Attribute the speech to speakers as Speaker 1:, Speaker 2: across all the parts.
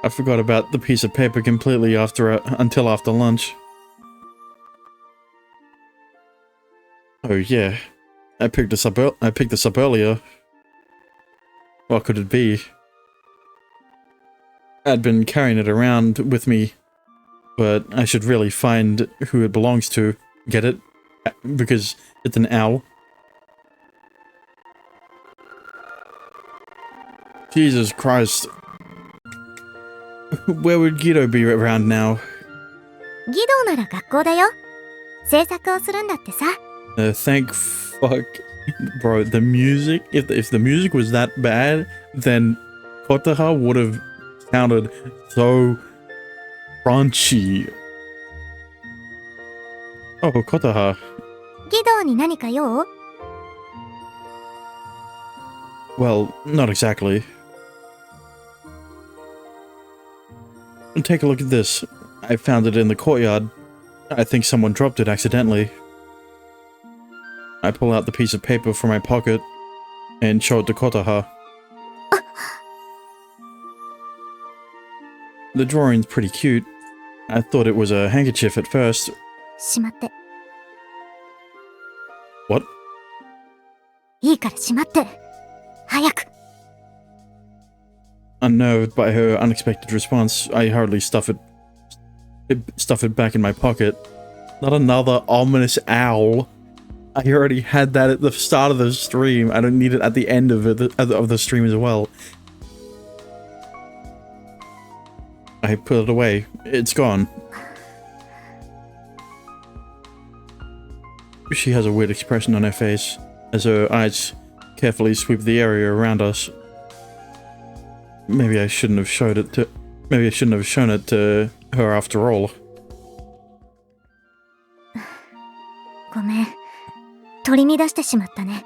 Speaker 1: I forgot about the piece of paper completely until after lunch. Oh yeah, I picked this up earlier. What could it be? I'd been carrying it around with me, but I should really find who it belongs to. Get it? Because it's an owl. Jesus Christ. Where would Guido be around now?
Speaker 2: ギドなら学校だよ。制作をするんだってさ。
Speaker 1: Thank fuck. Bro, the music, if the music was that bad, then Kotaha would have sounded so crunchy. Oh, Kotaha.
Speaker 2: ギドに何か用？
Speaker 1: Well, not exactly. Take a look at this. I found it in the courtyard. I think someone dropped it accidentally. I pull out the piece of paper from my pocket and show it to Kotaha. The drawing's pretty cute. I thought it was a handkerchief at first.
Speaker 2: しまって。
Speaker 1: What?
Speaker 2: いいからしまって。早く。
Speaker 1: Unnerved by her unexpected response, I hurriedly stuff it back in my pocket. Not another ominous owl. I already had that at the start of the stream. I don't need it at the end of the stream as well. I put it away. It's gone. She has a weird expression on her face as her eyes carefully sweep the area around us. Maybe I shouldn't have shown it to her after all.
Speaker 2: ごめん。取り乱してしまったね。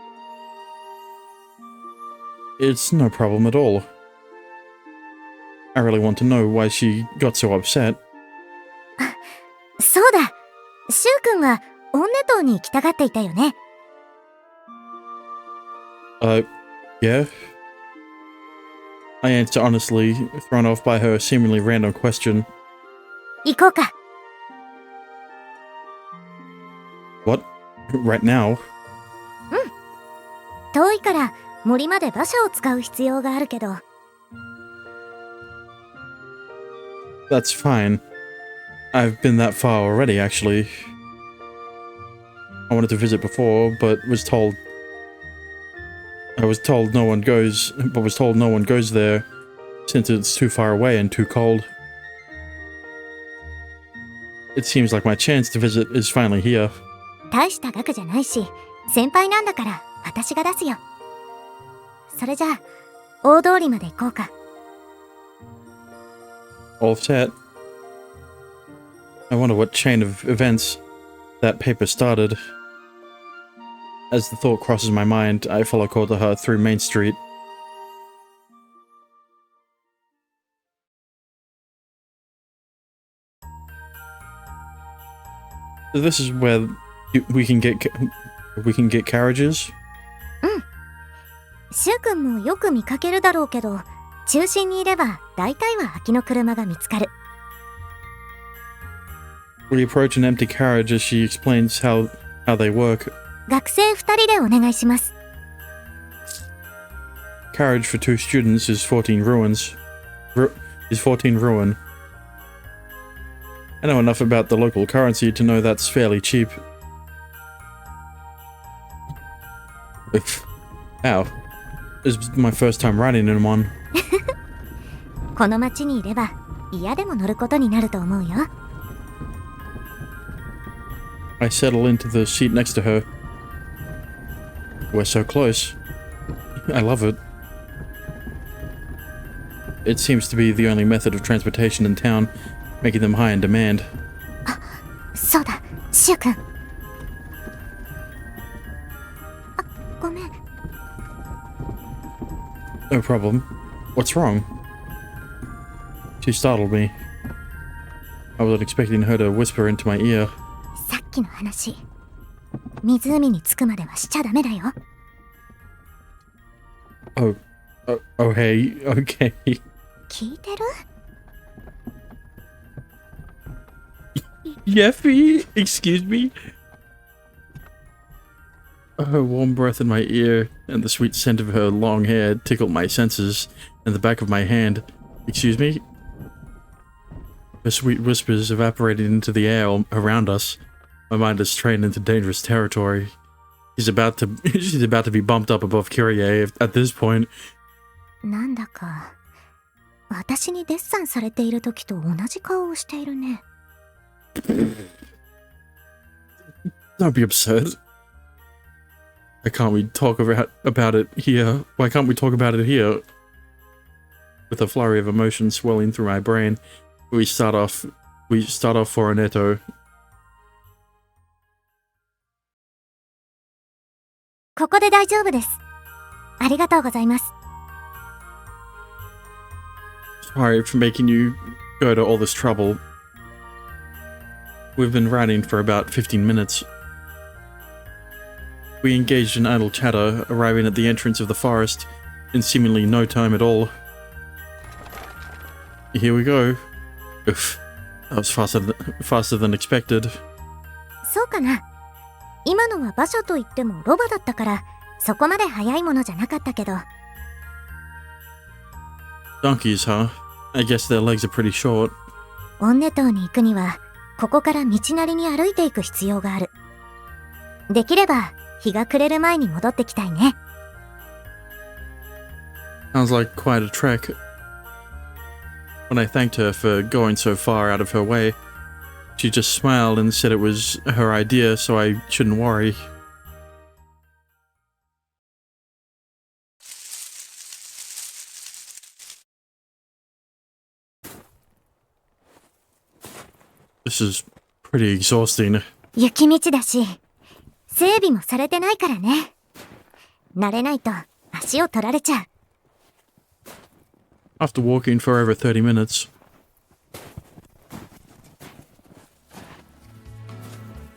Speaker 1: It's no problem at all. I really want to know why she got so upset.
Speaker 2: そうだ。シュウ君はオンネ島に行きたがっていたよね。
Speaker 1: Yeah? I answer honestly, thrown off by her seemingly random question.
Speaker 2: 行こうか。
Speaker 1: What? Right now?
Speaker 2: 遠いから森まで馬車を使う必要があるけど。
Speaker 1: That's fine. I've been that far already, actually. I wanted to visit before, but was told no one goes there since it's too far away and too cold. It seems like my chance to visit is finally here.
Speaker 2: 大した額じゃないし、先輩なんだから私が出すよ。それじゃあ、大通りまで行こうか。
Speaker 1: All set. I wonder what chain of events that paper started. As the thought crosses my mind, I follow Kotaha through Main Street. So this is where we can get carriages?
Speaker 2: シュウ君もよく見かけるだろうけど、中心にいれば大体は空きの車が見つかる。
Speaker 1: We approach an empty carriage as she explains how they work.
Speaker 2: 学生2人でお願いします。
Speaker 1: Carriage for 2 students is 14 ruin. I know enough about the local currency to know that's fairly cheap. Ow. This is my first time riding in one.
Speaker 2: この町にいれば嫌でも乗ることになると思うよ。
Speaker 1: I settle into the seat next to her. We're so close. I love it. It seems to be the only method of transportation in town, making them high in demand.
Speaker 2: そうだ、シュウ君。ごめん。
Speaker 1: No problem. What's wrong? She startled me. I wasn't expecting her to whisper into my ear.
Speaker 2: さっきの話、湖に着くまではしちゃダメだよ。
Speaker 1: Oh, hey, okay.
Speaker 2: 聞いてる？
Speaker 1: Yeffy, excuse me. Her warm breath in my ear and the sweet scent of her long hair tickled my senses and the back of my hand. Excuse me? Her sweet whispers evaporated into the air around us. My mind is strayed into dangerous territory. She's about to be bumped up above Kyrie at this point.
Speaker 2: なんだか、私にデッサンされている時と同じ顔をしているね。
Speaker 1: Don't be absurd. Why can't we talk about it here? Why can't we talk about it here? With a flurry of emotion swelling through my brain, we start off for Aneto.
Speaker 2: ここで大丈夫です。ありがとうございます。
Speaker 1: Sorry for making you go to all this trouble. We've been riding for about 15 minutes. We engaged in idle chatter, arriving at the entrance of the forest in seemingly no time at all. Here we go. Oof, that was faster than expected.
Speaker 2: そうかな。今のは馬車といってもロバだったから、そこまで速いものじゃなかったけど。
Speaker 1: Donkeys, huh? I guess their legs are pretty short.
Speaker 2: オンネ島に行くには、ここから道なりに歩いていく必要がある。できれば、日が暮れる前に戻ってきたいね。
Speaker 1: Sounds like quite a trek. When I thanked her for going so far out of her way, she just smiled and said it was her idea, so I shouldn't worry. This is pretty exhausting.
Speaker 2: 雪道だし、整備もされてないからね。慣れないと足を取られちゃう。
Speaker 1: After walking for over 30 minutes.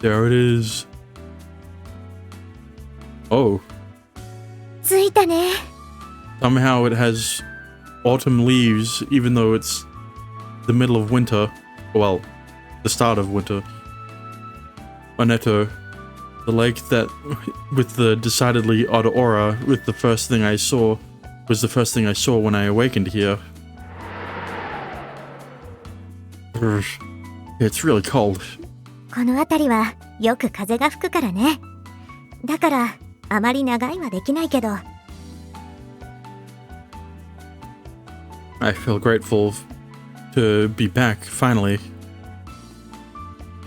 Speaker 1: There it is. Oh.
Speaker 2: 着いたね。
Speaker 1: Somehow it has autumn leaves, even though it's the middle of winter. Well, the start of winter. Aneto, the lake that, with the decidedly odd aura, was the first thing I saw when I awakened here. It's really cold.
Speaker 2: この辺りはよく風が吹くからね。だからあまり長いはできないけど。
Speaker 1: I feel grateful to be back finally.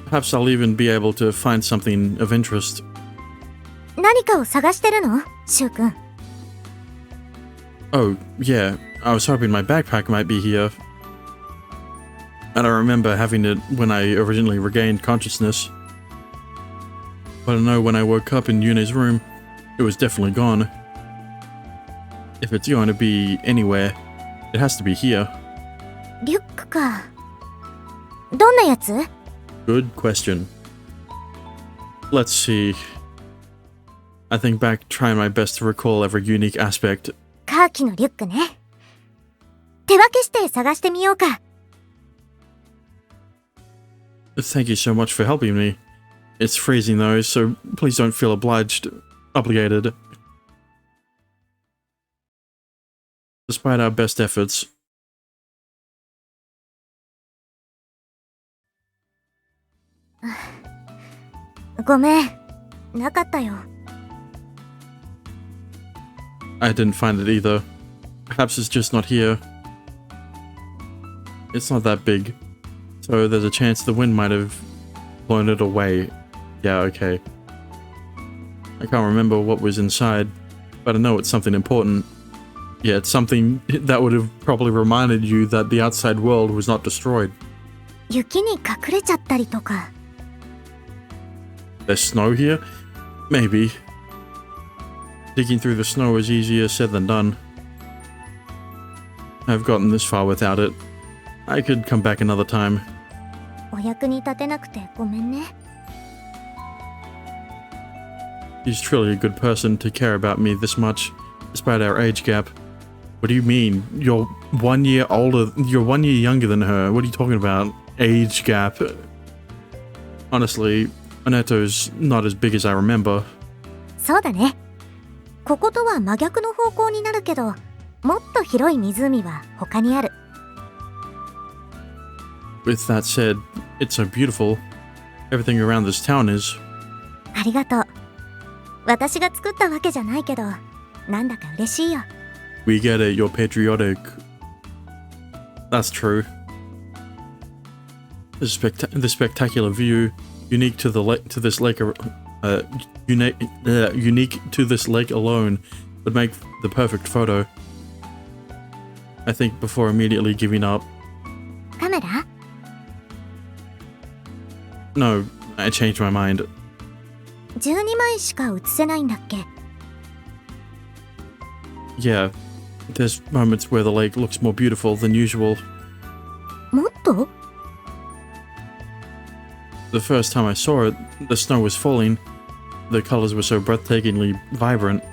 Speaker 1: Perhaps I'll even be able to find something of interest.
Speaker 2: 何かを探してるの？シュウ君。
Speaker 1: Oh, yeah. I was hoping my backpack might be here. And I remember having it when I originally regained consciousness. But I know when I woke up in Yune's room, it was definitely gone. If it's going to be anywhere, it has to be here.
Speaker 2: リュックか。どんなやつ？
Speaker 1: Good question. Let's see. I think back, trying my best to recall every unique aspect.
Speaker 2: カーキのリュックね。手分けして探してみようか。
Speaker 1: Thank you so much for helping me. It's freezing though, so please don't feel obligated. Despite our best efforts.
Speaker 2: ごめん、なかったよ。
Speaker 1: I didn't find it either. Perhaps it's just not here. It's not that big, so there's a chance the wind might have blown it away. Yeah, okay. I can't remember what was inside, but I know it's something important. Yeah, it's something that would have probably reminded you that the outside world was not destroyed.
Speaker 2: 雪に隠れちゃったりとか。
Speaker 1: There's snow here? Maybe. Digging through the snow is easier said than done. I've gotten this far without it. I could come back another time.
Speaker 2: お役に立てなくてごめんね。
Speaker 1: She's truly a good person to care about me this much, despite our age gap. What do you mean? You're 1 year older. You're 1 year younger than her. What are you talking about? Age gap. Honestly, Oneto's not as big as I remember.
Speaker 2: そうだね。こことは真逆の方向になるけど、もっと広い湖は他にある。
Speaker 1: With that said, it's so beautiful. Everything around this town is.
Speaker 2: ありがとう。私が作ったわけじゃないけど、なんだか嬉しいよ。
Speaker 1: We get it, you're patriotic. That's true. The spectacular view, unique to this lake alone, would make the perfect photo. I think before immediately giving up.
Speaker 2: カメラ？
Speaker 1: No, I changed my mind.
Speaker 2: 12枚しか写せないんだっけ？
Speaker 1: Yeah, there's moments where the lake looks more beautiful than usual.
Speaker 2: もっと？
Speaker 1: The first time I saw it, the snow was falling. The colors were so breathtakingly vibrant.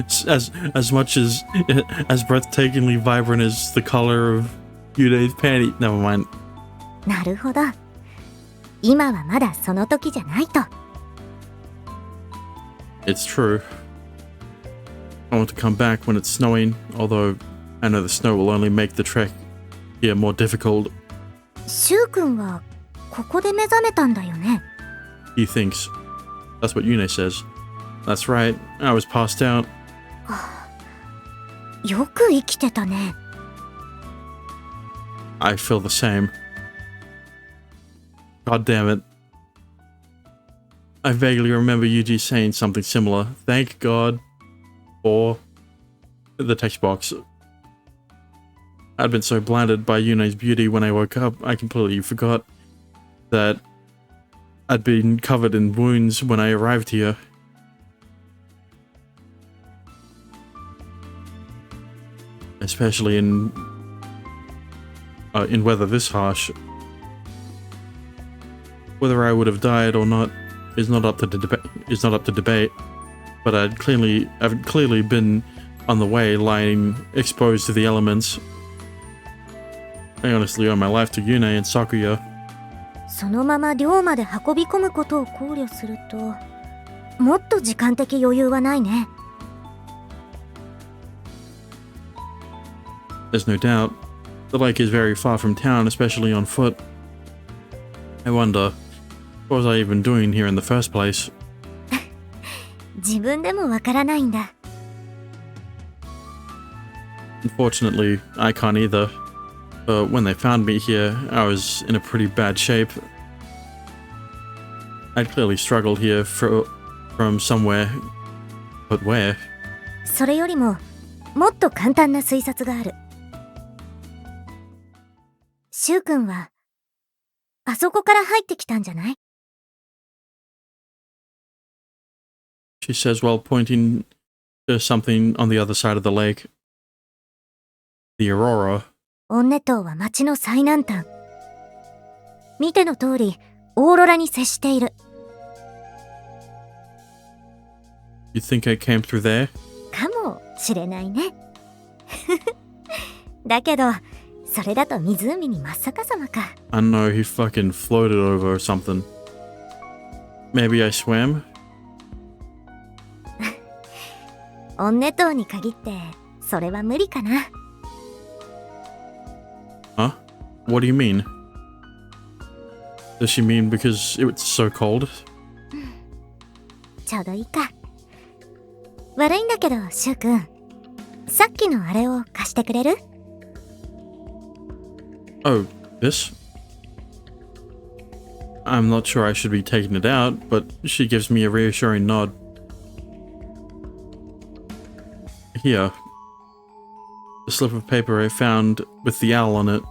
Speaker 1: as much as breathtakingly vibrant as the color of Yude's panty. Never mind.
Speaker 2: なるほど。今はまだその時じゃないと。
Speaker 1: It's true. I want to come back when it's snowing, although I know the snow will only make the trek here more difficult.
Speaker 2: シュウ君はここで目覚めたんだよね。
Speaker 1: He thinks. That's what Yune says. That's right. I was passed out.
Speaker 2: よく生きてたね。
Speaker 1: I feel the same. God damn it. I vaguely remember Yuji saying something similar. Thank God for the text box. I'd been so blinded by Yune's beauty when I woke up, I completely forgot that I'd been covered in wounds when I arrived here. Especially in weather this harsh. Whether I would have died or not is not up to debate. But I've clearly been on the way, lying exposed to the elements. I honestly owe my life to Yune and Sakuya.
Speaker 2: そのまま寮まで運び込むことを考慮すると、もっと時間的余裕はないね。
Speaker 1: There's no doubt. The lake is very far from town, especially on foot. I wonder, what was I even doing here in the first place?
Speaker 2: 自分でもわからないんだ。
Speaker 1: Unfortunately, I can't either. But when they found me here, I was in a pretty bad shape. I'd clearly struggled here from somewhere. But where?
Speaker 2: それよりも、もっと簡単な推察がある。シュウ君は、あそこから入ってきたんじゃない？
Speaker 1: She says while pointing to something on the other side of the lake. The Aurora.
Speaker 2: オンネ島は町の最南端。見ての通り、オーロラに接している。
Speaker 1: You think I came through there?
Speaker 2: かもしれないね。だけど、それだと湖に真っ逆さまか。
Speaker 1: I don't know, he fucking floated over or something. Maybe I swam?
Speaker 2: オンネ島に限って、それは無理かな。
Speaker 1: Huh? What do you mean? Does she mean because it's so cold?
Speaker 2: ちょうどいいか。悪いんだけど、シュウ君。さっきのあれを貸してくれる？
Speaker 1: Oh, this? I'm not sure I should be taking it out, but she gives me a reassuring nod. Here. The slip of paper I found with the owl on it.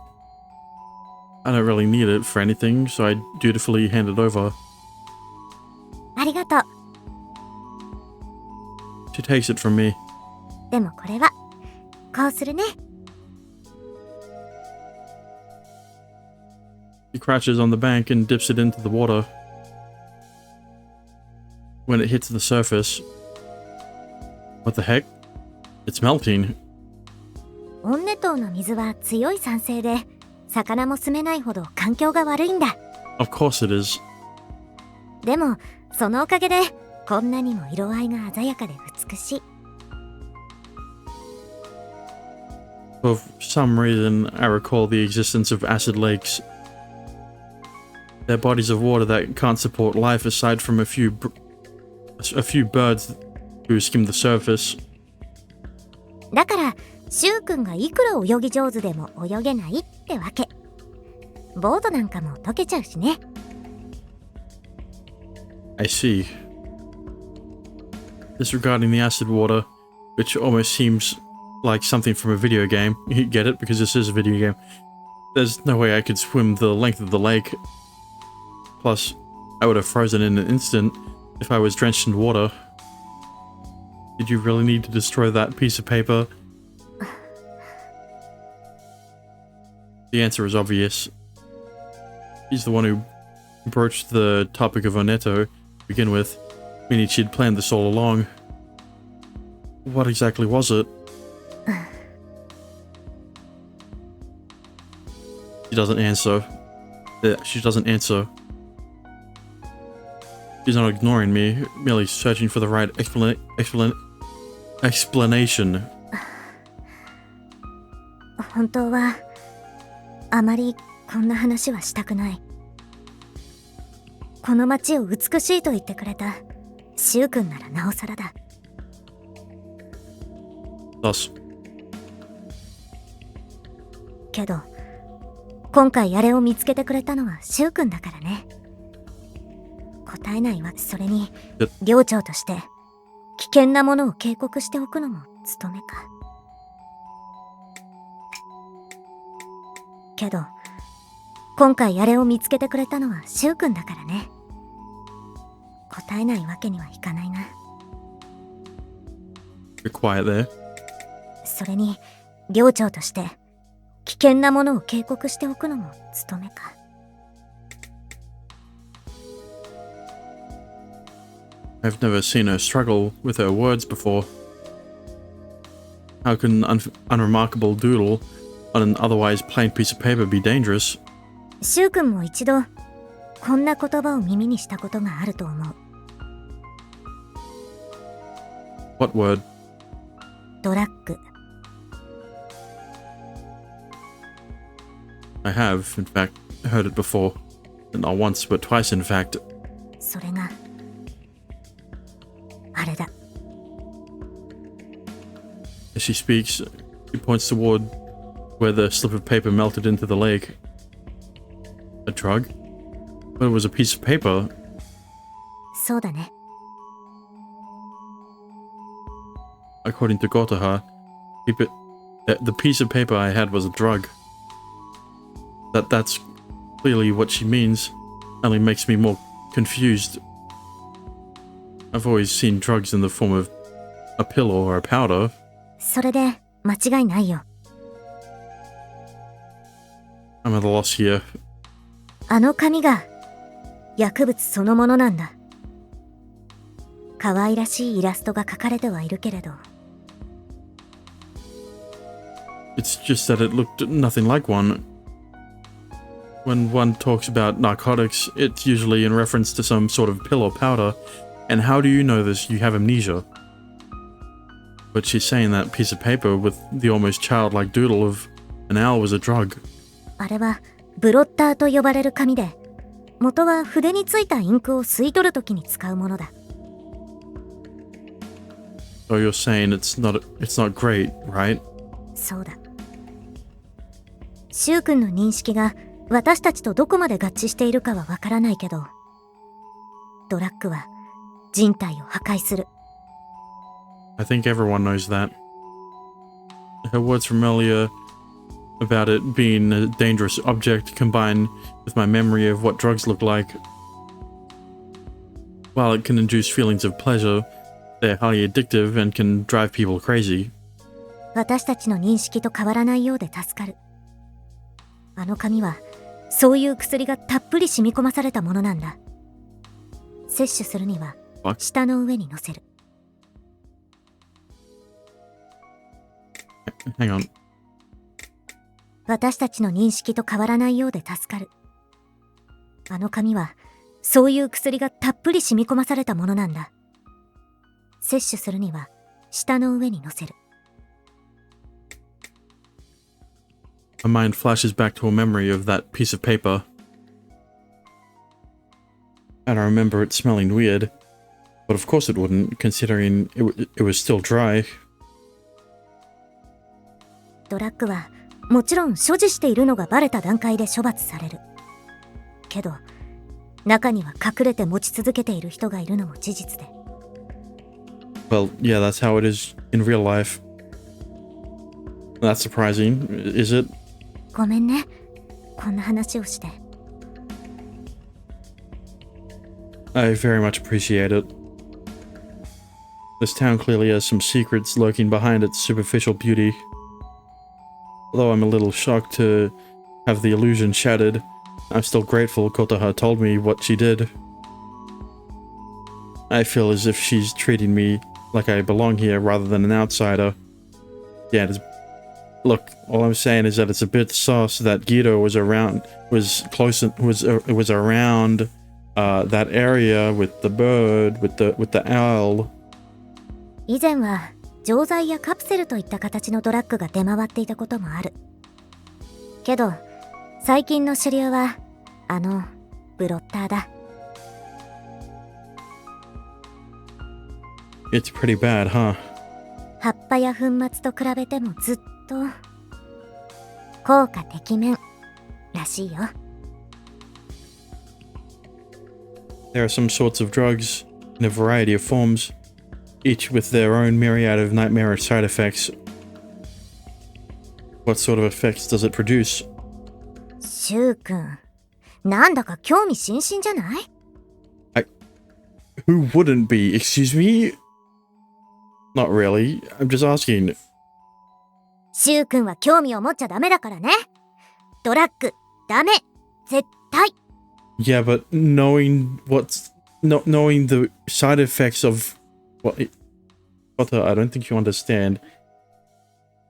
Speaker 1: I don't really need it for anything, so I dutifully hand it over.
Speaker 2: ありがとう。
Speaker 1: She takes it from me.
Speaker 2: でもこれは、こうするね。
Speaker 1: He crouches on the bank and dips it into the water. When it hits the surface... What the heck? It's melting.
Speaker 2: オンネ島の水は強い酸性で、魚も住めないほど環境が悪いんだ。
Speaker 1: Of course it is.
Speaker 2: でもそのおかげでこんなにも色合いが鮮やかで美しい。
Speaker 1: For some reason, I recall the existence of acid lakes. They're bodies of water that can't support life aside from a few birds who skim the surface.
Speaker 2: だからシュウ君がいくら泳ぎ上手でも泳げないってわけ。ボートなんかも溶けちゃうしね。
Speaker 1: I see. Disregarding the acid water, which almost seems like something from a video game. You get it? Because this is a video game. There's no way I could swim the length of the lake. Plus, I would have frozen in an instant if I was drenched in water. Did you really need to destroy that piece of paper? The answer is obvious. He's the one who broached the topic of Oneto to begin with, meaning she'd planned this all along. What exactly was it? She doesn't answer. She doesn't answer. She's not ignoring me, merely searching for the right explanation.
Speaker 2: 本当はあまりこんな話はしたくない。この街を美しいと言ってくれたシュウ君ならなおさらだ。
Speaker 1: Thus.
Speaker 2: けど今回あれを見つけてくれたのはシュウ君だからね。答えないわ。それに寮長として危険なものを警告しておくのも務めか。けど今回あれを見つけてくれたのはシュウ君だからね。答えないわけにはいかないな。
Speaker 1: You're quiet there.
Speaker 2: それに寮長として危険なものを警告しておくのも務めか。
Speaker 1: I've never seen her struggle with her words before. How can an unremarkable doodle on an otherwise plain piece of paper be dangerous?
Speaker 2: シュウ君も一度こんな言葉を耳にしたことがあると思う。
Speaker 1: What word?
Speaker 2: ドラッグ。
Speaker 1: I have, in fact, heard it before. Not once, but twice, in fact.
Speaker 2: それがあれだ。
Speaker 1: As she speaks, she points toward where the slip of paper melted into the lake. A drug? But it was a piece of paper.
Speaker 2: そうだね。
Speaker 1: According to Gotaha, the piece of paper I had was a drug. That's clearly what she means. Only makes me more confused. I've always seen drugs in the form of a pill or a powder.
Speaker 2: それで間違いないよ。
Speaker 1: I'm at a loss here.
Speaker 2: あの紙が薬物そのものなんだ。可愛らしいイラストが描かれてはいるけれど。
Speaker 1: It's just that it looked nothing like one. When one talks about narcotics, it's usually in reference to some sort of pill or powder. And how do you know this? You have amnesia. But she's saying that piece of paper with the almost childlike doodle of an owl was a drug.
Speaker 2: あれはブロッターと呼ばれる紙で、元は筆についたインクを吸い取るときに使うものだ。
Speaker 1: So you're saying it's not great, right?
Speaker 2: そうだ。シュウ君の認識が私たちとどこまで合致しているかはわからないけど、ドラッグは人体を破壊する。
Speaker 1: I think everyone knows that. Her words from earlier about it being a dangerous object combined with my memory of what drugs look like. While it can induce feelings of pleasure, they're highly addictive and can drive people crazy.
Speaker 2: 私たちの認識と変わらないようで助かる。あの紙はそういう薬がたっぷり染み込まされたものなんだ。摂取するには舌の上に乗せる。
Speaker 1: Hang on.
Speaker 2: 私たちの認識と変わらないようで助かる。あの紙は、そういう薬がたっぷり染み込まされたものなんだ。摂取するには、舌の上に乗せる。
Speaker 1: My mind flashes back to a memory of that piece of paper. And I remember it smelling weird. But of course it wouldn't, considering it was still dry.
Speaker 2: ドラッグは、もちろん所持しているのがバレた段階で処罰される。けど、中には隠れて持ち続けている人がいるのも事実で。
Speaker 1: Well, yeah, that's how it is in real life. That's surprising, is it?
Speaker 2: ごめんね、こんな話をして。
Speaker 1: I very much appreciate it. This town clearly has some secrets lurking behind its superficial beauty. Although I'm a little shocked to have the illusion shattered, I'm still grateful Kotaha told me what she did. I feel as if she's treating me like I belong here rather than an outsider. Yeah, look, all I'm saying is that it's a bit sus that Guido was around that area with the bird, with the owl.
Speaker 2: 以前は錠剤やカプセルといった形のドラッグが出回っていたこともある。けど、最近の主流はブロッターだ。
Speaker 1: It's pretty bad, huh?
Speaker 2: 葉っぱや粉末と比べてもずっと効果てきめんらしいよ。
Speaker 1: There are some sorts of drugs in a variety of forms, each with their own myriad of nightmarish side effects. What sort of effects does it produce?
Speaker 2: シュウ君、なんだか興味津々じゃない？
Speaker 1: Who wouldn't be? Excuse me? Not really. I'm just asking.
Speaker 2: シュウ君は興味を持っちゃダメだからね。ドラッグ、ダメ。絶対。
Speaker 1: Yeah, but knowing the side effects of what I don't think you understand.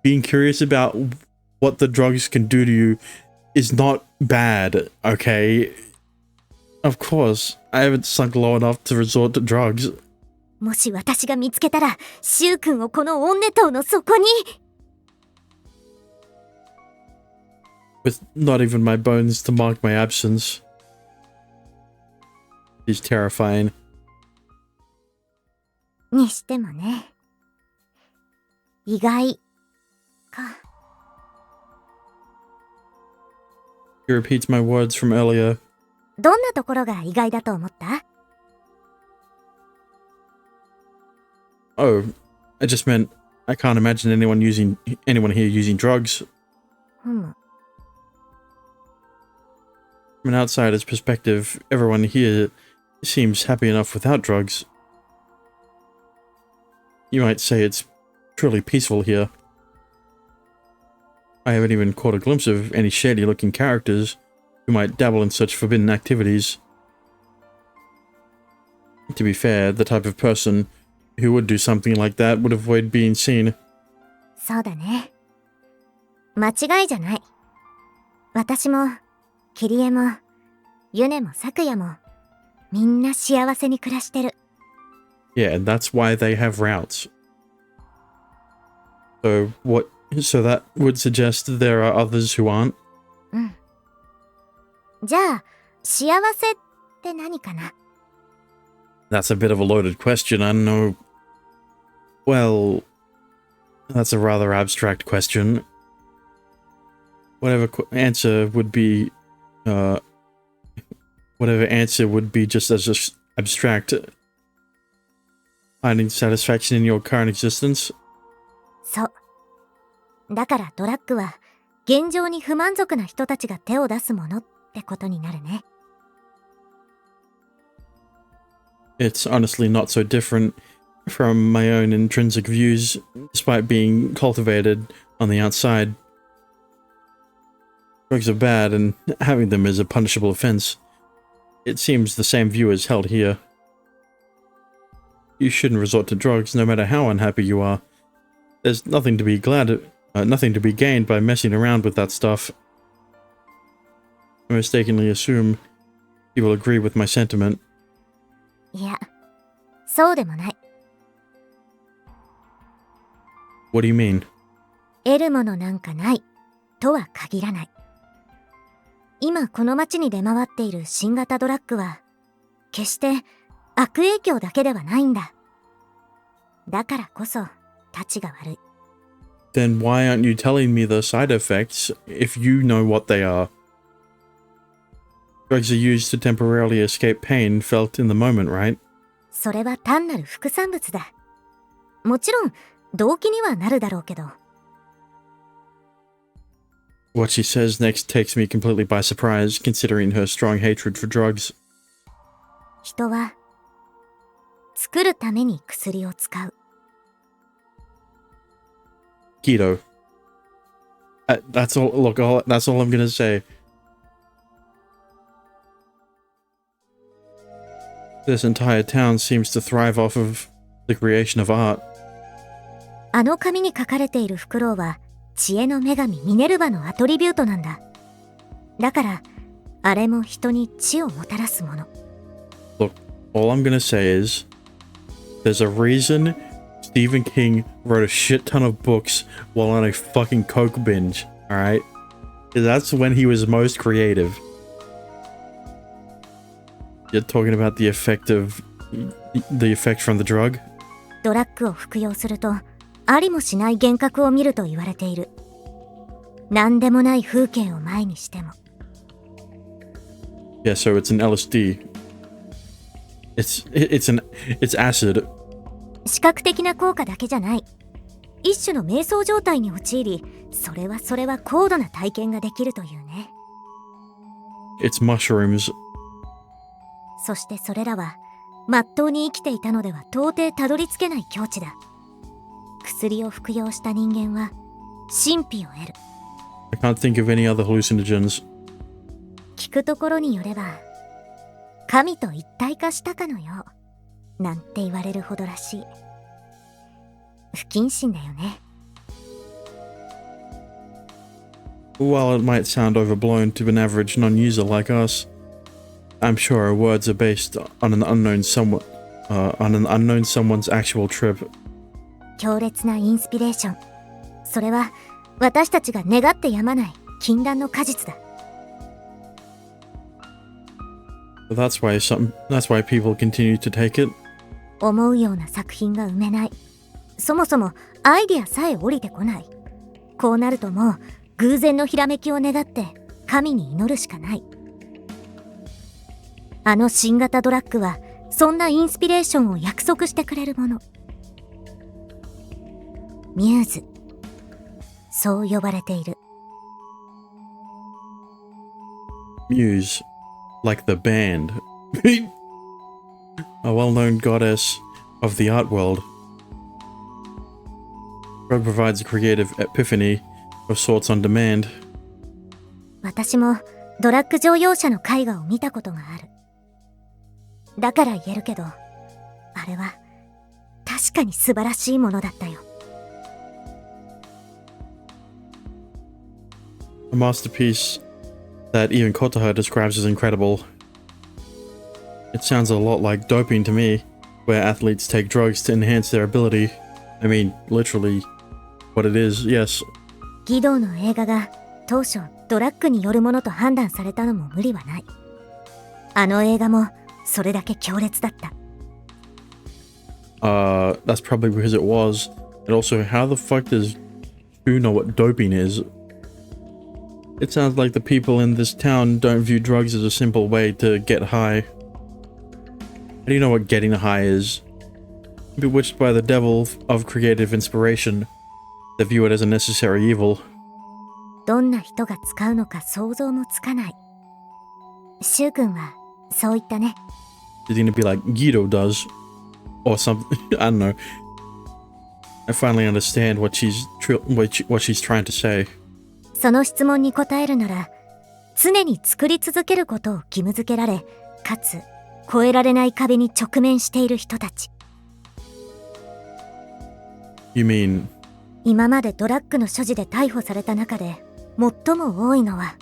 Speaker 1: Being curious about what the drugs can do to you is not bad, okay? Of course, I haven't sunk low enough to resort to drugs.
Speaker 2: もし私が見つけたら、シュウ君をこのオンネ島の底に。
Speaker 1: With not even my bones to mark my absence. He's terrifying.
Speaker 2: にしてもね。意外か。
Speaker 1: He repeats my words from earlier.
Speaker 2: どんなところが意外だと思った？
Speaker 1: Oh, I just meant I can't imagine anyone here using drugs.
Speaker 2: From
Speaker 1: an outsider's perspective, everyone here seems happy enough without drugs. You might say it's truly peaceful here. I haven't even caught a glimpse of any shady-looking characters who might dabble in such forbidden activities. To be fair, the type of person who would do something like that would avoid being seen.
Speaker 2: そうだね。間違いじゃない。私も、キリエも、ユネもサクヤも、みんな幸せに暮らしてる。
Speaker 1: Yeah, and that's why they have routes. So that would suggest there are others who aren't?
Speaker 2: うん。じゃあ、幸せって何かな？
Speaker 1: That's a bit of a loaded question, I don't know. Well, that's a rather abstract question. Whatever answer would be just as abstract. Finding satisfaction in your current existence?
Speaker 2: そう。だからドラッグは、現状に不満足な人たちが手を出すものってことになるね。
Speaker 1: It's honestly not so different from my own intrinsic views, despite being cultivated on the outside. Drugs are bad, and having them is a punishable offense. It seems the same view is held here. You shouldn't resort to drugs no matter how unhappy you are. There's nothing to be glad Nothing to be gained by messing around with that stuff. I mistakenly assume you will agree with my sentiment.
Speaker 2: いや、そうでもない。
Speaker 1: What do you mean?
Speaker 2: 得るものなんかないとは限らない。今この街に出回っている新型ドラッグは決して悪影響だけではないんだ。だからこそたちが悪い。
Speaker 1: Then why aren't you telling me the side effects if you know what they are? Drugs are used to temporarily escape pain felt in the moment, right?
Speaker 2: それは単なる副産物だ。もちろん動機にはなるだろうけど。
Speaker 1: What she says next takes me completely by surprise, considering her strong hatred for drugs.
Speaker 2: 人は作るために薬を使う。
Speaker 1: Keto. That's all. Look, that's all I'm gonna say. This entire town seems to thrive off of the creation of art.
Speaker 2: あの紙に書かれているフクロウは知恵の女神ミネルヴァのアトリビュートなんだ。だからあれも人に知をもたらすもの。
Speaker 1: Look, all I'm gonna say is, there's a reason Stephen King wrote a shit ton of books while on a fucking coke binge, alright? That's when he was most creative. You're talking about the effect from the drug?
Speaker 2: ドラッグを服用するとありもしない幻覚を見ると言われている。何でもない風景を前にしても。
Speaker 1: Yeah, so it's an LSD. It's acid.
Speaker 2: 視覚的な効果だけじゃない。一種の瞑想状態に陥り、それは高度な体験ができるというね。
Speaker 1: It's mushrooms.
Speaker 2: そしてそれらはまっとうに生きていたのでは到底たどり着けない境地だ。薬を服用した人間は神秘を得る。
Speaker 1: I can't think of any other hallucinogens.
Speaker 2: 聞くところによれば神と一体化したかのようなんて言われるほどらしい。不謹慎だよね。
Speaker 1: While it might sound overblown to an average non-user like us, I'm sure our words are based on an unknown someone's actual trip.
Speaker 2: 強烈なインスピレーション。それは私たちが願ってやまない禁断の果実だ。
Speaker 1: That's why people continue to take it.
Speaker 2: 思うような作品が生めない。そもそもアイディアさえ降りてこない。こうなるともう偶然のひらめきを願って神に祈るしかない。あの新型ドラッグはそんなインスピレーションを約束してくれるもの。ミューズ、そう呼ばれている。
Speaker 1: Muse, like the band. A well-known goddess of the art world. Drug provides a creative epiphany of sorts on demand.
Speaker 2: 私もドラッグ乗用車の絵画を見たことがある。だから言えるけど、あれは確かに素晴らしいものだったよ。
Speaker 1: A masterpiece that even Kotaha describes as incredible. It sounds a lot like doping to me, where athletes take drugs to enhance their ability. I mean, literally, what it is, yes.
Speaker 2: ギドーの映画が当初ドラッグによるものと判断されたのも無理はない。あの映画もそれだけ強烈だった。
Speaker 1: That's probably because it was. And also, how the fuck does who know what doping is? It sounds like the people in this town don't view drugs as a simple way to get high. How do you know what getting high is? Bewitched by the devil of creative inspiration, they view it as a necessary evil.
Speaker 2: どんな人が使うのか想像もつかない。シュウ君はそう言ったね。
Speaker 1: It's gonna be like Guido does, or something. I don't know. I finally understand what she's trying to say.
Speaker 2: その質問に答えるなら、常に作り続けることを義務付けられ、かつ越えられない壁に直面している人たち。
Speaker 1: You mean
Speaker 2: 今までドラッグの所持で逮捕された中で最も多いのは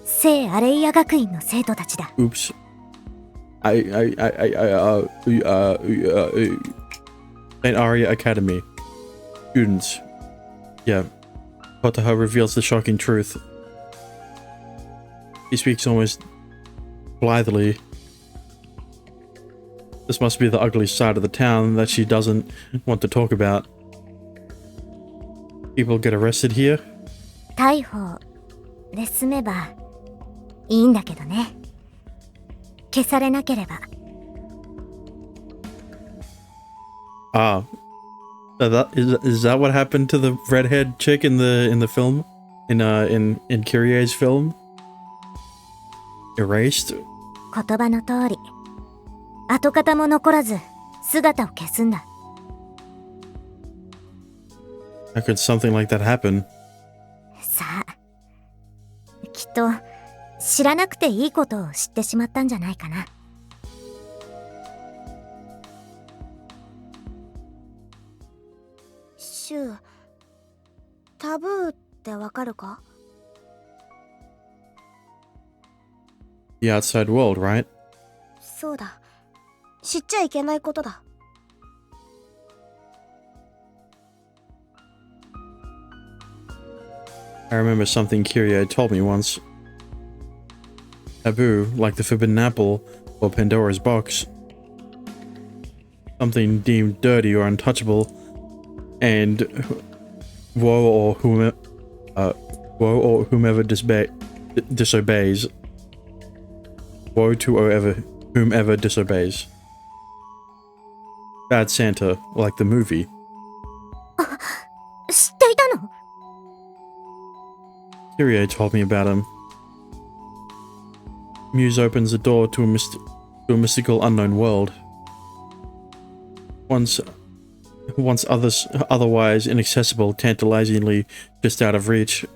Speaker 2: 聖アレイア学院の生徒たちだ。
Speaker 1: Oops. St. Aria Academy. Students. Yeah. Kotaha reveals the shocking truth. He speaks almost blithely. This must be the ugly side of the town that she doesn't want to talk about. People get arrested here?
Speaker 2: 逮捕で済めばいいんだけどね。消されなければ。
Speaker 1: Ah. Is that what happened to the redhead chick in the film? In Kyrie's film? Erased?
Speaker 2: 言葉の通り、跡形も残らず姿を消すんだ。
Speaker 1: How could something like that happen?
Speaker 2: さあ、きっと知らなくていいことを知ってしまったんじゃないかな。
Speaker 3: シュウ、タブーってわかるか？
Speaker 1: The outside world, right?
Speaker 3: そうだ。知っちゃいけないことだ。
Speaker 1: I remember something Kyrie told me once. Taboo, like the forbidden apple or Pandora's box. Something deemed dirty or untouchable, and woe or whomever disobeys. Woe to whomever disobeys. Bad Santa, like the movie.
Speaker 2: 知っていたの？
Speaker 1: Kyrie told me about him. Muse opens the door to a mystical unknown world. Once otherwise inaccessible, tantalizingly just out of reach.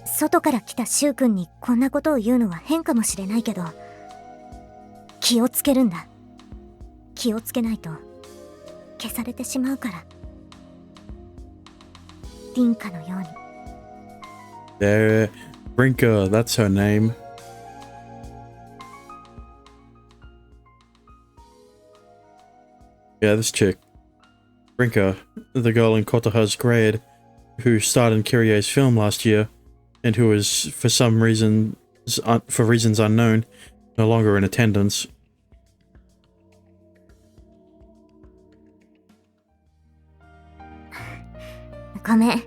Speaker 2: 外から来たシュウ君にこんなことを言うのは変かもしれないけど、気をつけるんだ。気をつけないと消されてしまうから。リンカのように。
Speaker 1: There, Brinker, that's her name. Yeah, this chick. Brinker, the girl in Kotaha's grade, who starred in Kyrie's film last year, and who is, for reasons unknown, no longer in attendance.
Speaker 2: "ごめん、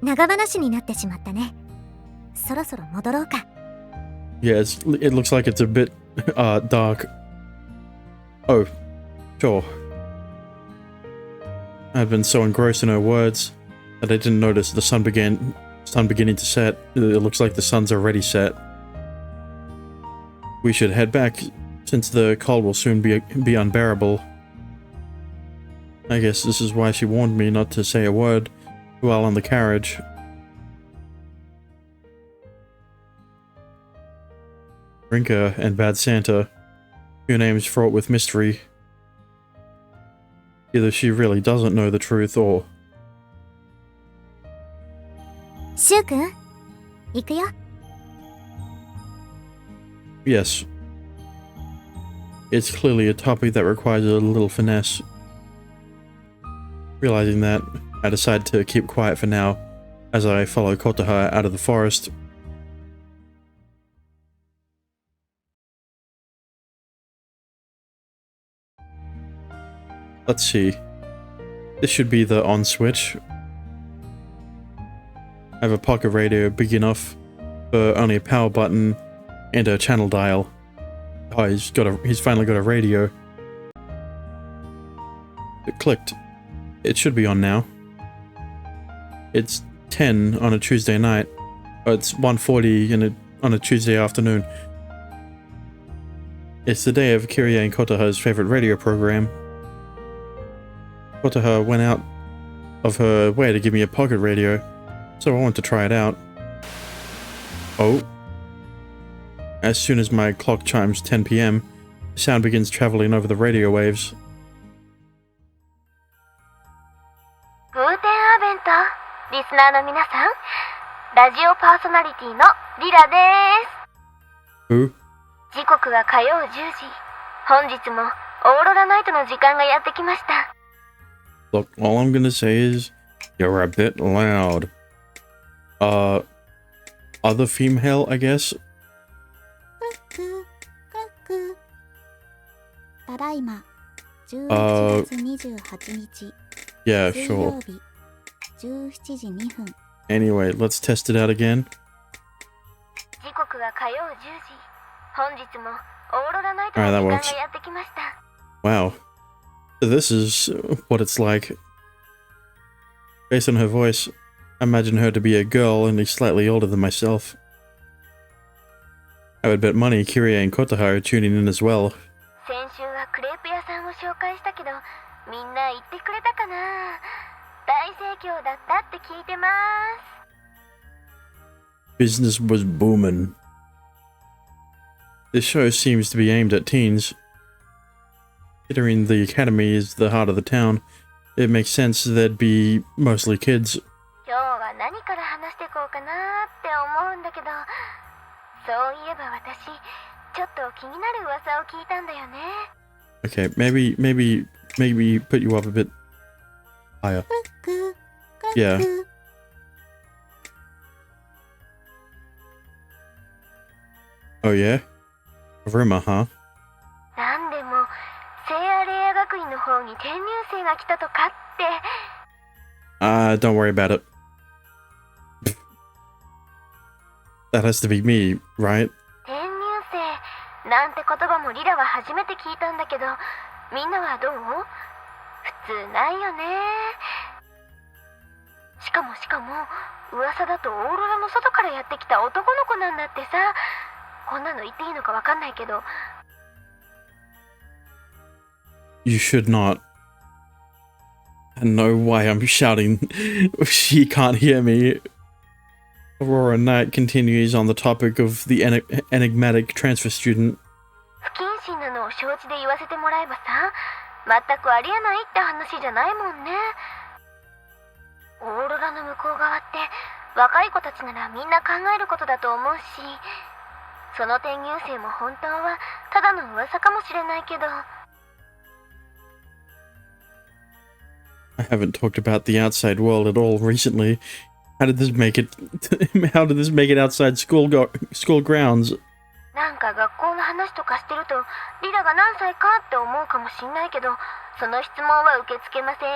Speaker 2: 長話になってしまったね。そろそろ戻ろうか。"
Speaker 1: Yeah, it looks like it's a bit dark. Oh, sure. I've been so engrossed in her words that I didn't notice the sun beginning to set. It looks like the sun's already set. We should head back, since the cold will soon be unbearable. I guess this is why she warned me not to say a word while on the carriage. Brinker and Bad Santa, two names fraught with mystery. Either she really doesn't know the truth, or...
Speaker 2: シュウ君、行くよ。
Speaker 1: Yes. It's clearly a topic that requires a little finesse. Realizing that, I decide to keep quiet for now, as I follow Kotaha out of the forest. Let's see. This should be the on switch. I have a pocket radio big enough for only a power button and a channel dial. Oh, he's finally got a radio. It clicked. It should be on now. It's 10 on a Tuesday night. It's 1:40 on a Tuesday afternoon. It's the day of Kyrie and Kotaha's favorite radio program. Kotaha went out of her way to give me a pocket radio, so I want to try it out. Oh. As soon as my clock chimes 10 p.m., the sound begins traveling over the radio waves.
Speaker 2: リスナーの皆さん、ラジオパーソナリティのリラです。
Speaker 1: Who?
Speaker 2: 時刻は火曜10時。本日もオーロラナイトの時間がやってきました。
Speaker 1: Look, all I'm gonna say is you're a bit loud. Other female, I guess?
Speaker 3: クックただいま11月28日
Speaker 1: Yeah,
Speaker 3: 水
Speaker 1: sure.
Speaker 3: 曜日17時2分
Speaker 1: Anyway, let's test it out again.
Speaker 2: 時刻は火曜10時。本日もオーロラナイト
Speaker 1: Alright,
Speaker 2: の
Speaker 1: that
Speaker 2: 時間
Speaker 1: works.
Speaker 2: がやってきました。
Speaker 1: Wow. So this is what it's like. Based on her voice, I imagine her to be a girl only slightly older than myself. I would bet money Kirie and Kotaha are tuning in as well.
Speaker 2: 先週はクレープ屋さんを紹介したけど、みんな言ってくれたかな。大盛況だったって聞いてます。
Speaker 1: Business was booming. This show seems to be aimed at teens. Considering the academy is the heart of the town, it makes sense there'd be mostly kids.
Speaker 2: 今日は何から話していこうかなって思うんだけど、そういえば私、ちょっと気になる噂を聞いたんだよね。
Speaker 1: Okay, maybe put you up a bit higher.
Speaker 3: クック
Speaker 1: Yeah. Oh yeah? A rumor, huh?
Speaker 2: なんでも、聖アレア学院の方に転入生が来たとかって。
Speaker 1: Don't worry about it. That has to be me, right?
Speaker 2: 転入生なんて言葉もリラは初めて聞いたんだけど、みんなはどう？普通ないよね。しかも噂だとオーロラの外からやってきた男の子なんだってさ。こんなの言っていいのかわかんないけど。
Speaker 1: You should not. I know why I'm shouting. She can't hear me. Aurora Knight continues on the topic of the enigmatic transfer student.
Speaker 2: 不謹慎なのを承知で言わせてもらえばさ、全くありえないって話じゃないもんね。オーロラの向こう側って若い子たちならみんな考えることだと思うし、その転入生も本当はただの噂かもしれないけど。
Speaker 1: I haven't talked about the outside world at all recently. How did this make it? How did this make it outside school grounds?
Speaker 2: なんか学校の話とかしてるとリラが何歳かって思うかもしんないけど、その質問は受け付けません。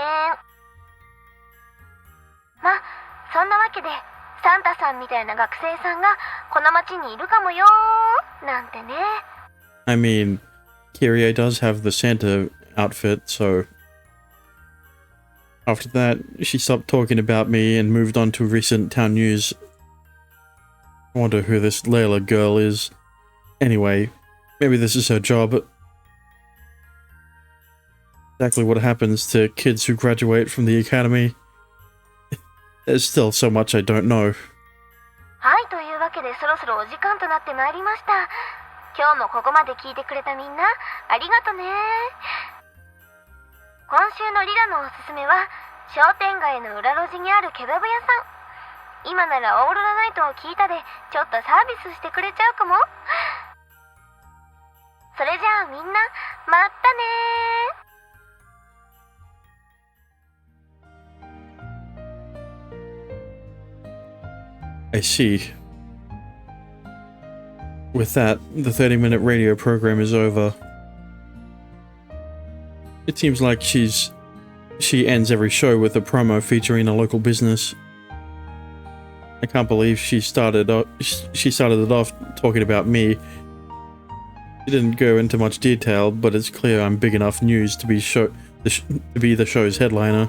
Speaker 2: ま、そんなわけでサンタさんみたいな学生さんがこの町にいるかもよーなんてね。
Speaker 1: I mean, Kirie does have the Santa outfit, so... After that, she stopped talking about me and moved on to recent town news. I wonder who this Layla girl is. Anyway, maybe this is her job. Exactly what happens to kids who graduate from the academy. There's still so much I don't know.
Speaker 2: はい、というわけでそろそろお時間となってまいりました。今日もここまで聞いてくれたみんなありがとね。今週のリラのおすすめは商店街の裏路地にあるケバブ屋さん。今ならオーロラナイトを聞いたでちょっとサービスしてくれちゃうかも。それじゃあみんなまったね。
Speaker 1: I see. With that, the 30-minute radio program is over. It seems like she ends every show with a promo featuring a local business. I can't believe she started it off talking about me. She didn't go into much detail, but it's clear I'm big enough news to be the show's headliner.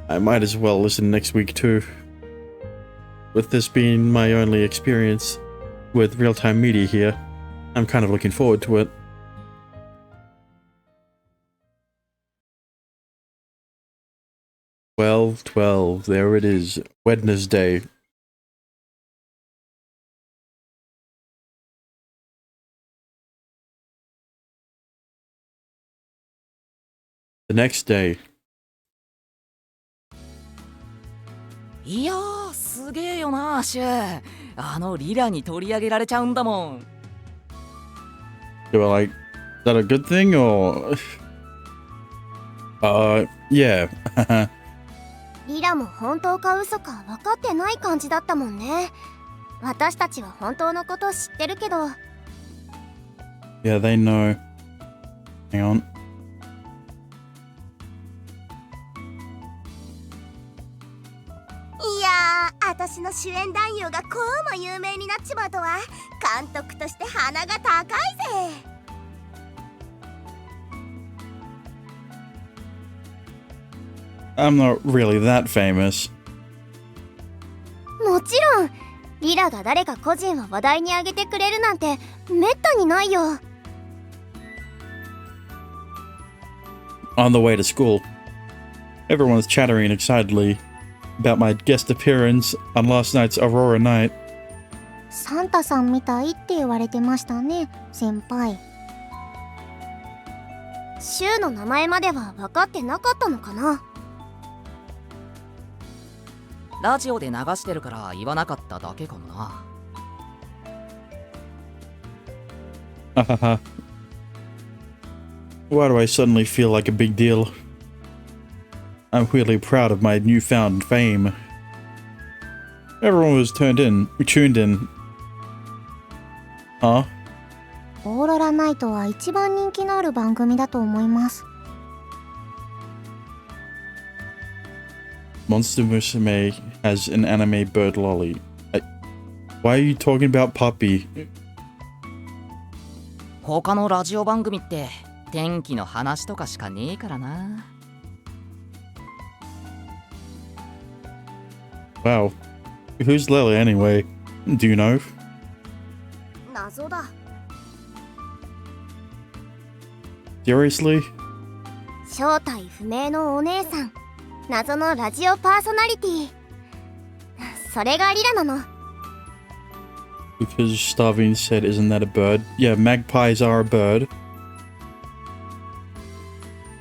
Speaker 1: I might as well listen next week too. With this being my only experience with real-time media here, I'm kind of looking forward to it. "12, there it is, Wednesday. The next day,
Speaker 4: いやー、すげえよな、シュ。あのリラに取り上げられちゃうんだもん。
Speaker 1: They were like, is that a good thing or? Yeah.
Speaker 3: リラも本当か嘘か分かってない感じだったもんね。私たちは本当のこと知ってるけど。
Speaker 1: Yeah, they know. Hang on.
Speaker 3: いやー、私の主演男優がこうも有名になっちまうとは、監督として鼻が高いぜ。
Speaker 1: I'm not really that famous.
Speaker 3: もちろんリラが誰か個人を話題に上げてくれるなんてめったにないよ。
Speaker 1: On the way to school, everyone was chattering excitedly about my guest appearance on last night's Aurora Night.
Speaker 3: サンタさんみたいって言われてましたね、先輩。週の名前までは分かってなかったのかな。
Speaker 4: ラジオで流してるから言わなかっただけかもな。
Speaker 1: Hahaha. Why do I suddenly feel like a big deal? I'm really proud of my newfound fame. Everyone was tuned in. Huh?
Speaker 3: オーロラナイトは一番人気のある番組だと思います。
Speaker 1: Monster Musume has an anime bird lolly. Why are you talking about Puppy?
Speaker 4: 他のラジオ番組って天気の話とかしかねえからな。
Speaker 1: Wow. Who's Lily anyway? Do you know?
Speaker 3: 謎だ。
Speaker 1: Seriously?
Speaker 3: 正体不明のお姉さん、謎のラジオパーソナリティ。それがリラなの。
Speaker 1: Because Starving said, isn't that a bird? Yeah, magpies are a bird.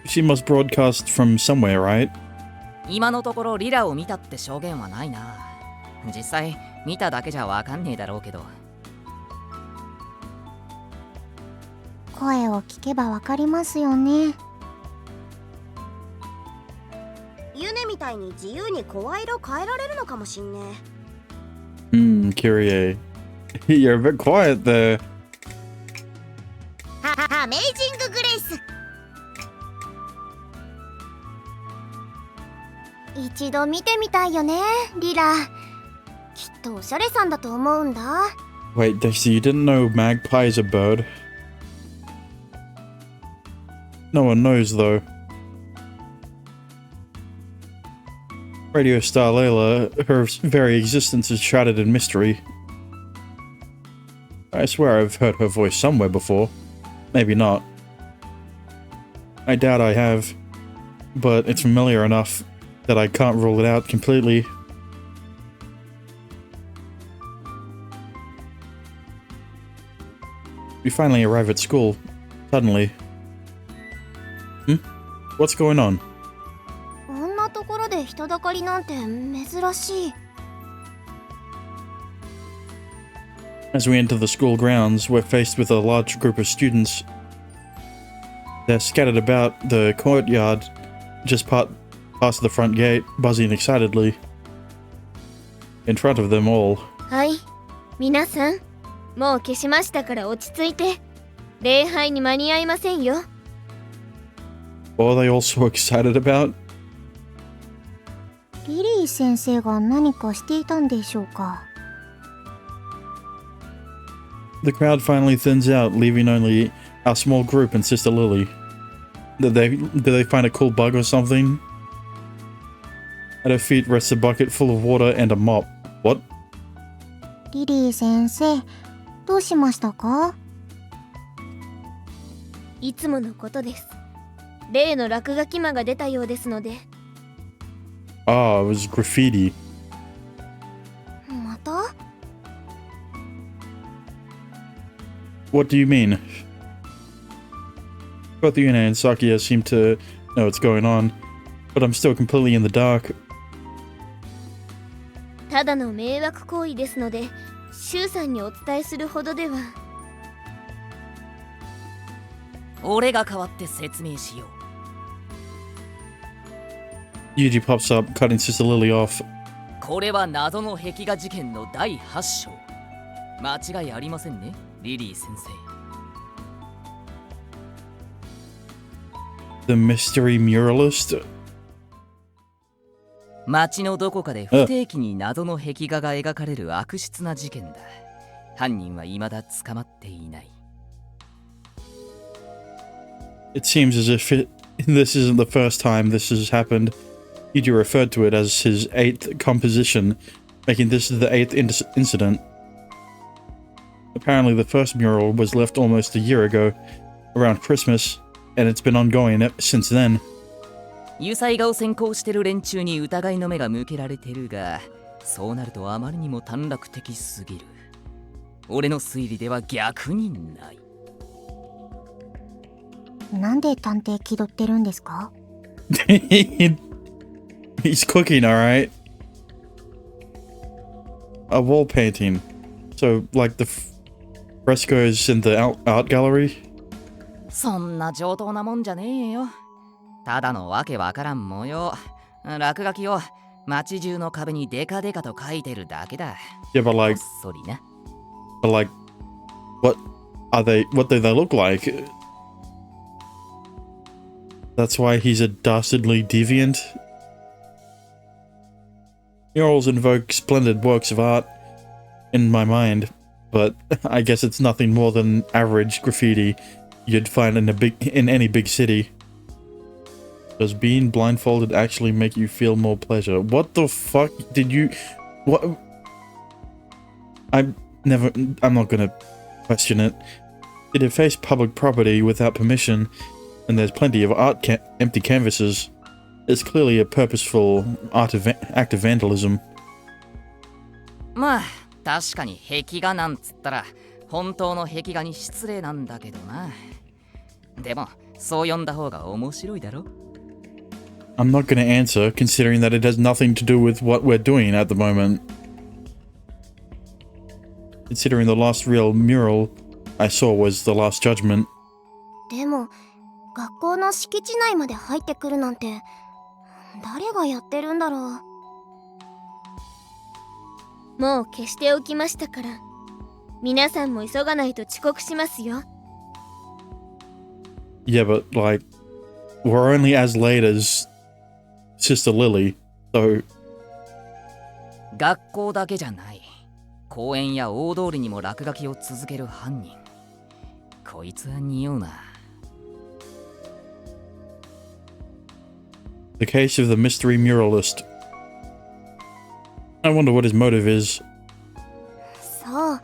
Speaker 1: She must broadcast from somewhere, right?
Speaker 4: 今のところリラを見たって証言はないな。実際見ただけじゃわかんねえだろうけど。
Speaker 3: 声を聞けばわかりますよね。ユネみたいに自由に声色変えられるのかもしんね。
Speaker 1: Kyrie. You're a bit quiet there.
Speaker 3: アメイジンググレイス。一度見てみたいよね、リラ。きっとおしゃれさんだと思うんだ。
Speaker 1: Wait, Dexter, you didn't know magpie is a bird? No one knows, though. Radio star Layla, her very existence is shrouded in mystery. I swear I've heard her voice somewhere before. Maybe not. I doubt I have. But it's familiar enough that I can't rule it out completely. We finally arrive at school. Suddenly. What's going on?
Speaker 3: こんなところで人だかりなんて珍しい。
Speaker 1: As we enter the school grounds, we're faced with a large group of students. They're scattered about the courtyard, just past the front gate, buzzing excitedly. In front of them all.
Speaker 5: はい、皆さん、もう消しましたから落ち着いて。礼拝に間に合いませんよ。
Speaker 1: What are they all so excited about?
Speaker 3: リリー先生が何かしていたんでしょうか。
Speaker 1: The crowd finally thins out, leaving only our small group and Sister Lily. Did they find a cool bug or something? At her feet rests a bucket full of water and a mop. What?
Speaker 3: リリー先生、どうしましたか？
Speaker 5: いつものことです。例の落書き魔が出たようですので。
Speaker 1: Ah, it was graffiti.
Speaker 3: また？
Speaker 1: What do you mean? Both Yuna and Sakia seem to know what's going on, but I'm still completely in the dark.
Speaker 5: ただの迷惑行為ですので、シュウさんにお伝えするほどでは。
Speaker 4: 俺が代わって説明しよう。
Speaker 1: Yuji pops up, cutting Sister Lily off.
Speaker 4: これは謎の壁画事件の第8章。間違いありませんね、リリー先生。
Speaker 1: The mystery muralist?
Speaker 4: 街のどこかで不定期に謎の壁画が描かれる悪質な事件だ。犯人は未だ捕まっていない。
Speaker 1: It seems as if this isn't the first time this has happened. Yuji referred to it as his 8th composition, making this the 8th incident. Apparently the first mural was left almost a year ago, around Christmas, and it's been ongoing since then.
Speaker 4: 油彩画を専攻してる連中に疑いの目が向けられてるが、そうなるとあまりにも短絡的すぎる。俺の推理では逆にない。
Speaker 3: なんで探偵気取ってるんですか？
Speaker 1: He's cooking, alright? A wall painting. So, like the frescoes in the art gallery?
Speaker 4: そんな上等なもんじゃねえよ。ただのわけわからん模様。落書きを街中の壁にデカデカと書いてるだけだ。
Speaker 1: Yeah, but
Speaker 4: こっ
Speaker 1: like,
Speaker 4: そりな。
Speaker 1: what do they look like? That's why he's a dastardly deviant. Murals invoke splendid works of art in my mind, but I guess it's nothing more than average graffiti you'd find in any big city. Does being blindfolded actually make you feel more pleasure? What the fuck did you... What? I'm not gonna question it. It defaced public property without permission, and there's plenty of empty canvases. It's clearly a purposeful act of vandalism.
Speaker 4: まあ確かに壁画なんつったら本当の壁画に失礼なんだけどな。でもそう呼んだ方が面白いだろ。
Speaker 1: I'm not gonna answer, considering that it has nothing to do with what we're doing at the moment. Considering the last real mural I saw was The Last Judgment.
Speaker 3: でも学校の敷地内まで入ってくるなんて誰がやってるんだろう。
Speaker 5: もう消しておきましたから。皆さんも急がないと遅刻しますよ。
Speaker 1: Yeah, but like, we're only as late as Sister Lily, so...
Speaker 4: 学校だけじゃない。公園や大通りにも落書きを続ける犯人。こいつは匂うな。
Speaker 1: The case of the mystery muralist. I wonder what his motive is.
Speaker 3: そう。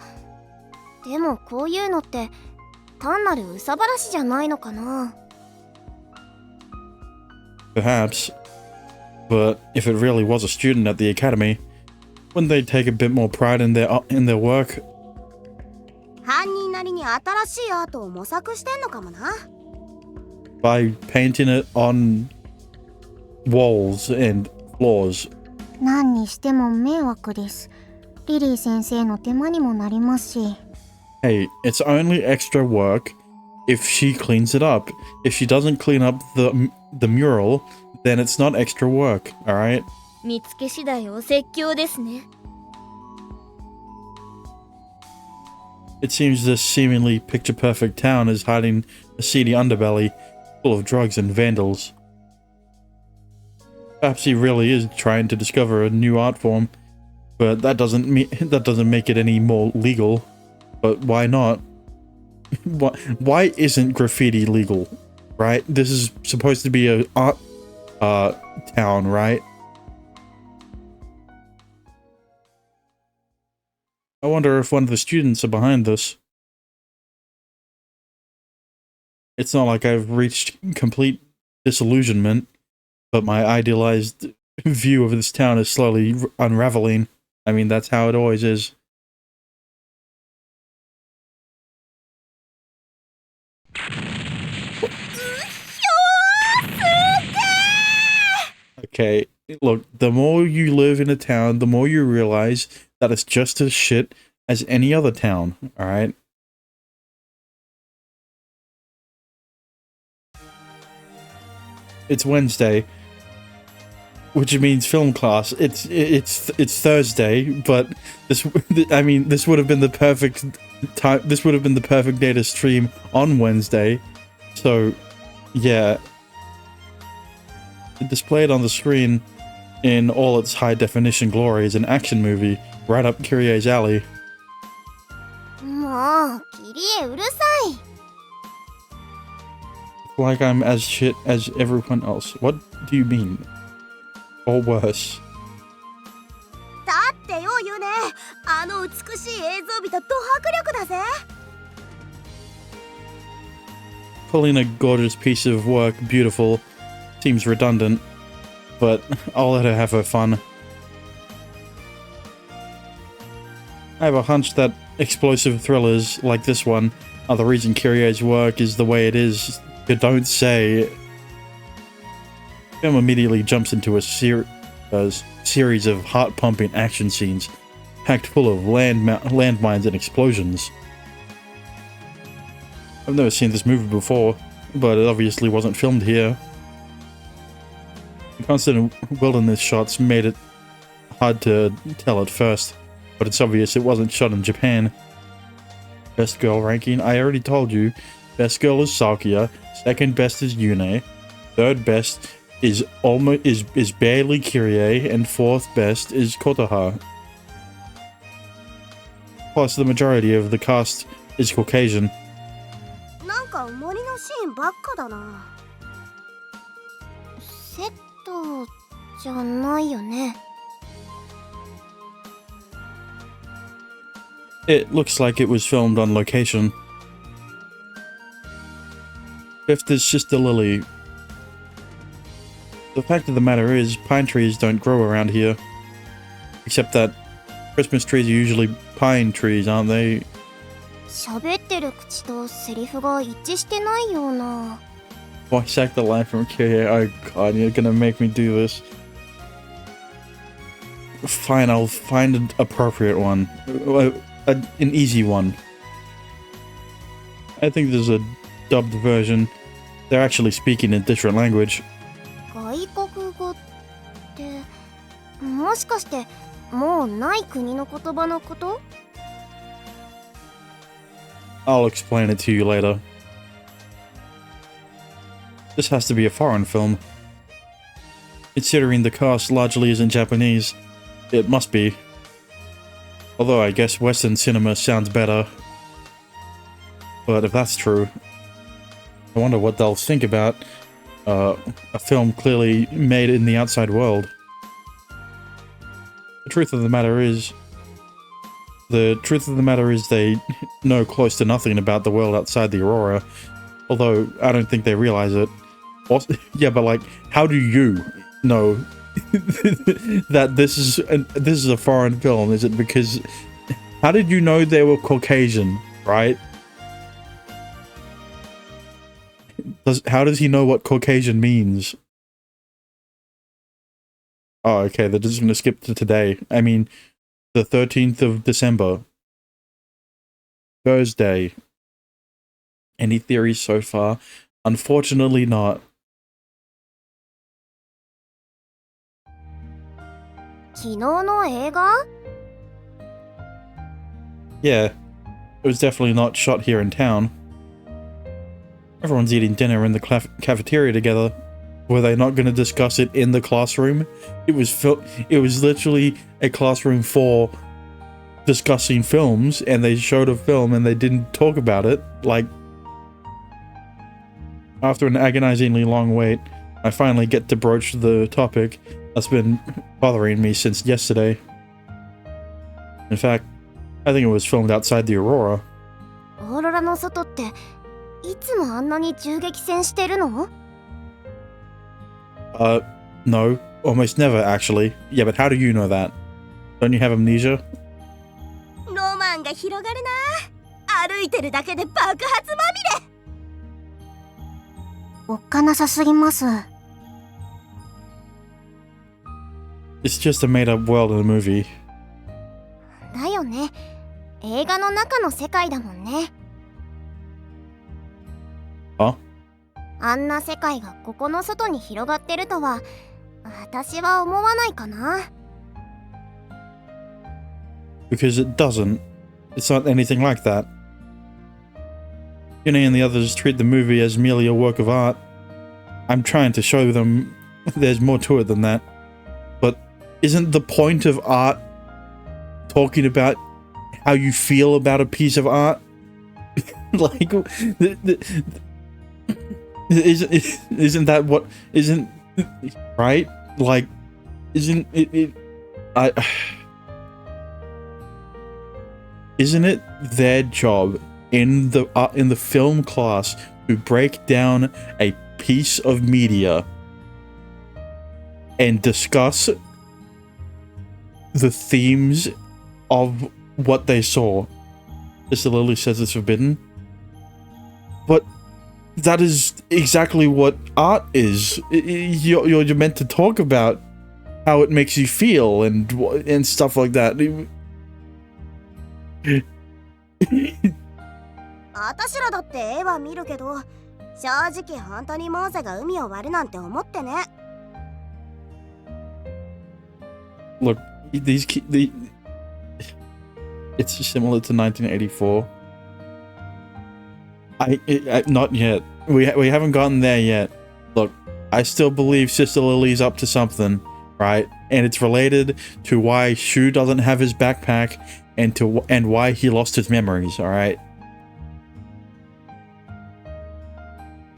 Speaker 3: でもこういうのって単なる憂さ晴らしじゃないのかな。
Speaker 1: Perhaps. But if it really was a student at the academy, wouldn't they take a bit more pride in their work?
Speaker 3: 犯人なりに新しいアートを模索してんのかもな。
Speaker 1: By painting it on walls and floors.
Speaker 3: 何にしても迷惑です。リリー先生の手間にもなりますし。
Speaker 1: Hey, it's only extra work if she cleans it up. If she doesn't clean up the mural, then it's not extra work, alright?
Speaker 5: 見つけ次第お説教ですね。
Speaker 1: It seems this seemingly picture-perfect town is hiding a seedy underbelly full of drugs and vandals. Perhaps he really is trying to discover a new art form, but that doesn't make it any more legal. But why not? Why isn't graffiti legal? Right? This is supposed to be a art town, right? I wonder if one of the students are behind this. It's not like I've reached complete disillusionment, but my idealized view of this town is slowly unraveling. I mean, that's how it always is. Okay, look, the more you live in a town, the more you realize that it's just as shit as any other town, alright? It's Wednesday, which means film class. It's Thursday, but this would have been the perfect time. This would have been the perfect day to stream on Wednesday. So, yeah, displayed on the screen in all its high definition glory is an action movie right up Kyrie's alley.
Speaker 3: もうキリエうるさい。
Speaker 1: Like I'm as shit as everyone else. What do you mean? Or worse.
Speaker 3: だってよユネ、あの美しい映像美とド迫力だぜ。
Speaker 1: Calling a gorgeous piece of work beautiful seems redundant, but I'll let her have her fun. I have a hunch that explosive thrillers like this one are the reason Kyrie's work is the way it is. You don't say. Film immediately jumps into a series of heart-pumping action scenes, packed full of landmines and explosions. I've never seen this movie before, but it obviously wasn't filmed here. The constant wilderness shots made it hard to tell at first, but it's obvious it wasn't shot in Japan. Best girl ranking, I already told you. Best girl is Sakuya, second best is Yune, third best is barely Kyrie, and fourth best is Kotoha. Plus, the majority of the cast is Caucasian.
Speaker 3: なんか森のシーンばっかだな。セットじゃないよね。
Speaker 1: It looks like it was filmed on location. Fifth is Sister Lily. The fact of the matter is, pine trees don't grow around here. Except that Christmas trees are usually pine trees, aren't they?
Speaker 3: 喋ってる口とセリフが一致してないような。
Speaker 1: Voice act the line from Kyrie. Oh god, you're gonna make me do this. Fine, I'll find an appropriate one. An easy one. I think there's a dubbed version. They're actually speaking a different language.
Speaker 3: 外国語ってもしかしてもうない国の言葉のこと？
Speaker 1: I'll explain it to you later. This has to be a foreign film. Considering the cast largely isn't Japanese, it must be. Although I guess Western cinema sounds better. But if that's true, I wonder what they'll think about a film clearly made in the outside world. The truth of the matter is they know close to nothing about the world outside the Aurora. Although I don't think they realize it. Also, yeah, but like, how do you know that this is a foreign film? Is it because how did you know they were Caucasian, right? How does he know what Caucasian means? Oh, okay, they're just gonna skip to today. I mean, the 13th of December. Thursday. Any theories so far? Unfortunately not.
Speaker 3: 昨日の映画？
Speaker 1: Yeah, it was definitely not shot here in town. Everyone's eating dinner in the cafeteria together. Were they not going to discuss it in the classroom? It was literally a classroom for discussing films, and they showed a film and they didn't talk about it. Like, after an agonizingly long wait, I finally get to broach the topic that's been bothering me since yesterday. In fact, I think it was filmed outside the Aurora.
Speaker 3: オーロラの外っていつもあんなに銃撃戦してるの？
Speaker 1: No, almost never actually. Yeah, but how do you know that? Don't you have amnesia?
Speaker 3: ロマンが広がるな。歩いてるだけで爆発まみれ。おっかなさすぎます。
Speaker 1: It's just a made-up world in a movie.
Speaker 3: だよね。映画の中の世界だもんね。
Speaker 1: あ？
Speaker 3: あんな世界がここの外に広がってるとは、私は思わないかな。
Speaker 1: Because it doesn't. It's not anything like that. Ginny and the others treat the movie as merely a work of art. I'm trying to show them there's more to it than that. But isn't the point of art talking about how you feel about a piece of art? Like, isn't that what, isn't, right? Like, isn't it isn't it their job in the film class to break down a piece of media and discuss the themes of what they saw? Mr. Lily says it's forbidden, but that is exactly what art is. You're meant to talk about how it makes you feel and stuff like that.
Speaker 3: 私らだって絵は見るけど、正直本当にモーゼが海を割るなんて思ってね。
Speaker 1: Look, it's similar to 1984. Not yet. We haven't gotten there yet. Look, I still believe Sister Lily's up to something, right? And it's related to why Shu doesn't have his backpack and why he lost his memories, all right?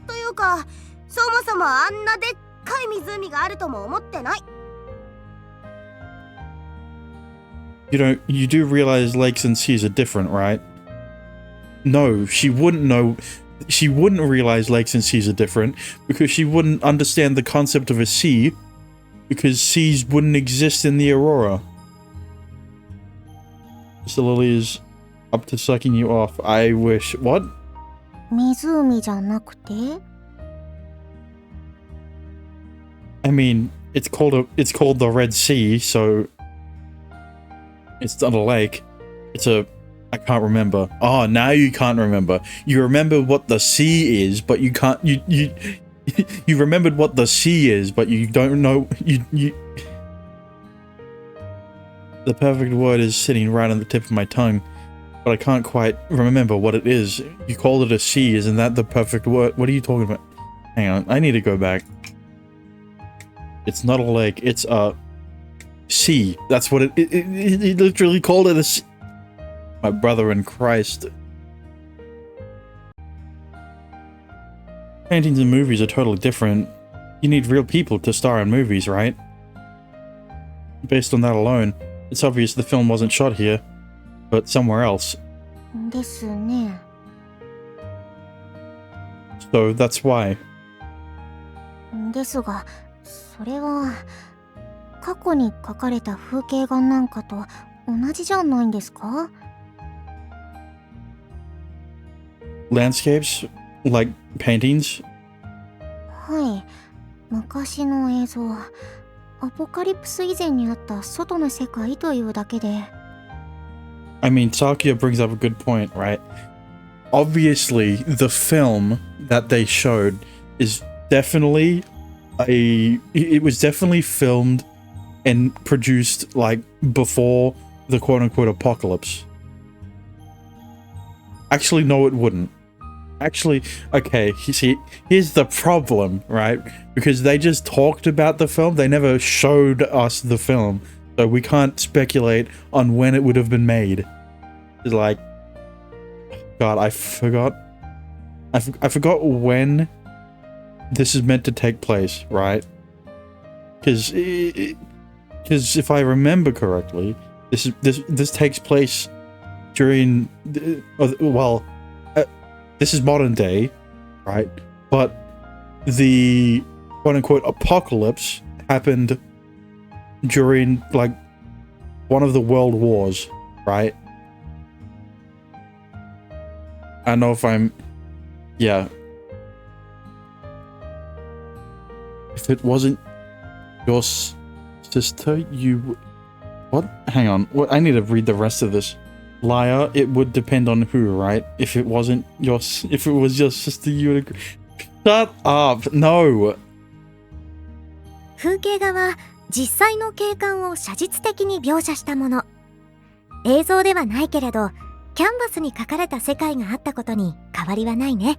Speaker 3: というか、そもそもあんなでっかい湖があるとも思ってない。
Speaker 1: You do realize lakes and seas are different, right? No, she wouldn't know. She wouldn't realize lakes and seas are different because she wouldn't understand the concept of a sea because seas wouldn't exist in the Aurora. Mr. Lily is up to sucking you off. I wish. What?
Speaker 3: 湖じゃなくて？
Speaker 1: I mean, it's called the Red Sea, so it's not a lake. It's a... I can't remember. Oh, now you can't remember. You remember what the sea is, but you can't... You remembered what the sea is, but you don't know... You... The perfect word is sitting right on the tip of my tongue, but I can't quite remember what it is. You called it a sea, isn't that the perfect word? What are you talking about? Hang on, I need to go back. It's not a lake, it's a... sea. That's what it literally called it a sea. My brother in Christ. Paintings and movies are totally different. You need real people to star in movies, right? Based on that alone, it's obvious the film wasn't shot here, but somewhere else.
Speaker 3: ですね。
Speaker 1: So that's why.
Speaker 3: ですが、それは過去に描かれた風景画なんかと同じじゃないんですか？
Speaker 1: Landscapes? Like paintings?
Speaker 3: はい、昔の映像。アポカリプス以前にあった外の世界というだけで。
Speaker 1: I mean, Sakia brings up a good point, right? Obviously, the film that they showed is definitely it was definitely filmed and produced like before the quote-unquote apocalypse. Actually, no, it wouldn't. Actually, okay, you see, here's the problem, right? Because they just talked about the film, they never showed us the film, so we can't speculate on when it would have been made. It's like, God, I forgot when this is meant to take place, right? Because if I remember correctly, this takes place during this is modern day, right? But the quote-unquote apocalypse happened during like one of the world wars, right? I don't know if I'm... Yeah. If it wasn't your Sister, you... What? Hang on. What? I need to read the rest of this. Liar, it would depend on who, right? If it wasn't your... If it was your sister, you would agree. Shut up! No!
Speaker 2: 風景画は実際の景観を写実的に描写したもの。映像ではないけれど、キャンバスに描かれた世界があったことに変わりはないね。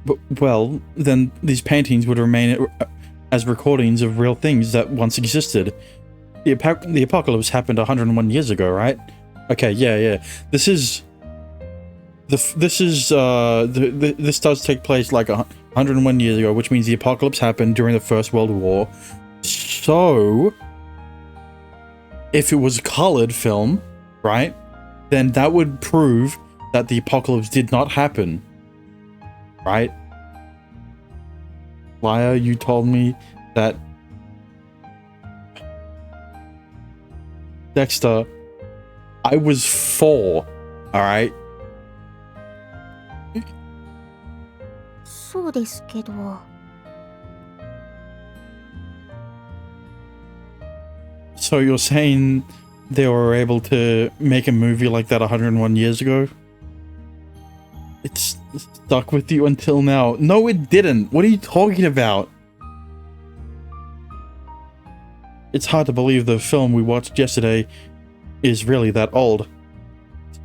Speaker 1: But, well, then these paintings would remain as recordings of real things that once existed. The apocalypse happened 101 years ago, right? Okay, yeah. This does take place like 101 years ago, which means the apocalypse happened during the First World War. So, if it was a colored film, right, then that would prove that the apocalypse did not happen. Right? Liar, you told me that... Dexter, I was 4, alright?
Speaker 2: そうですけど。
Speaker 1: So you're saying they were able to make a movie like that 101 years ago? It's stuck with you until now. No, it didn't. What are you talking about? It's hard to believe the film we watched yesterday is really that old.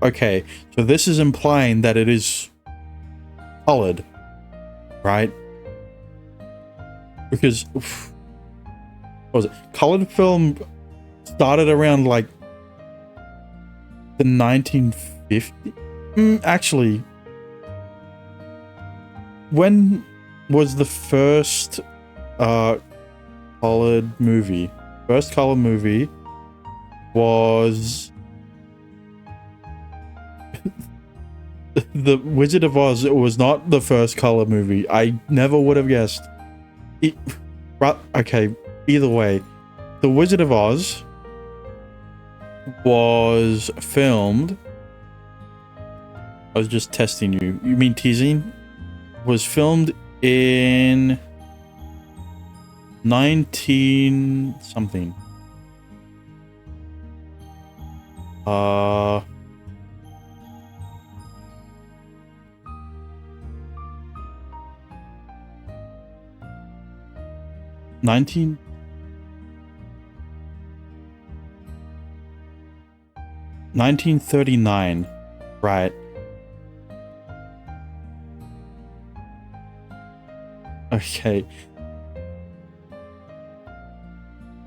Speaker 1: Okay, so this is implying that it is colored, right? Because, what was it? Colored film started around like the 1950s? Actually, when was the first colored movie? First color movie was The Wizard of Oz. It was not the first color movie. I never would have guessed. Okay, either way, The Wizard of Oz was filmed... I was just testing you. You mean teasing? Was filmed in 19 something. 1939, right? Okay.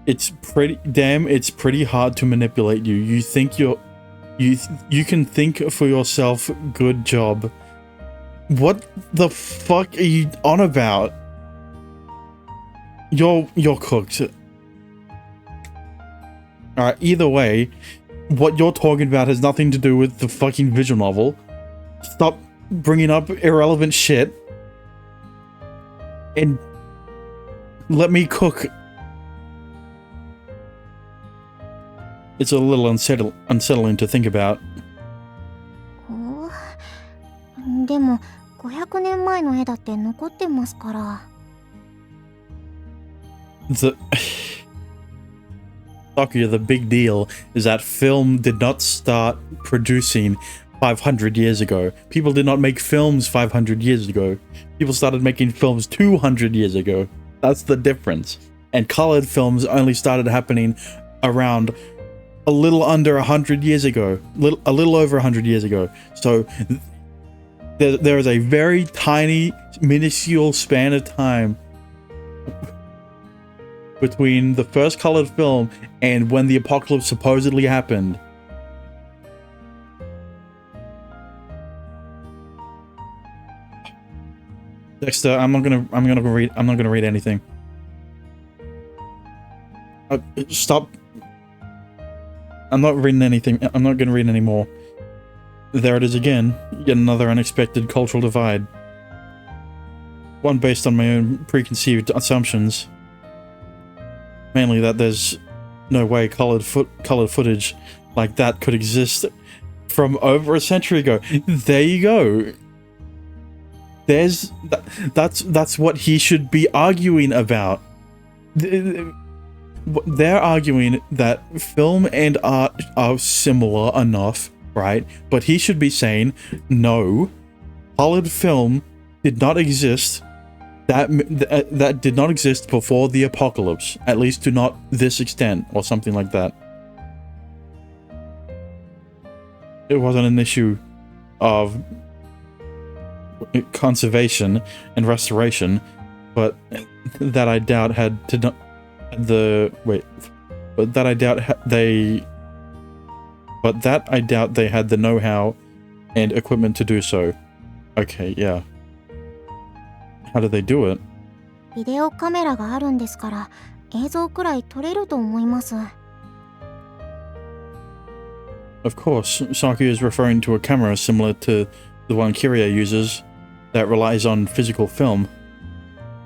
Speaker 1: It's pretty hard to manipulate you. You think you can think for yourself. Good job. What the fuck are you on about? You're cooked. Alright, either way, what you're talking about has nothing to do with the fucking visual novel. Stop bringing up irrelevant shit. And let me cook. It's a little unsettling to think about.
Speaker 2: でも500年前の絵だって残ってますから。
Speaker 1: Sakuya, the big deal is that film did not start producing 500 years ago. People did not make films 500 years ago. People started making films 200 years ago. That's the difference. And colored films only started happening around a little under 100 years ago. A little over 100 years ago. So there is a very tiny, minuscule span of time between the first colored film and when the apocalypse supposedly happened. Dexter, I'm not gonna read anything. Stop. I'm not reading anything. I'm not gonna read anymore. There it is again. Yet another unexpected cultural divide. One based on my own preconceived assumptions. Mainly that there's no way colored footage like that could exist from over a century ago. There you go. That's what he should be arguing about. they're arguing that film and art are similar enough, right? But he should be saying, no, colored film did not exist. That did not exist before the apocalypse, at least to not this extent, or something like that. It wasn't an issue of conservation and restoration, but that I doubt had to not the wait, but that I doubt they had the know-how and equipment to do so. Okay, yeah. How did they do it?
Speaker 3: ビデオカメラがあるんですから映像くらい撮れると思います。
Speaker 1: Of course, Saki is referring to a camera similar to the one Kiria uses that relies on physical film.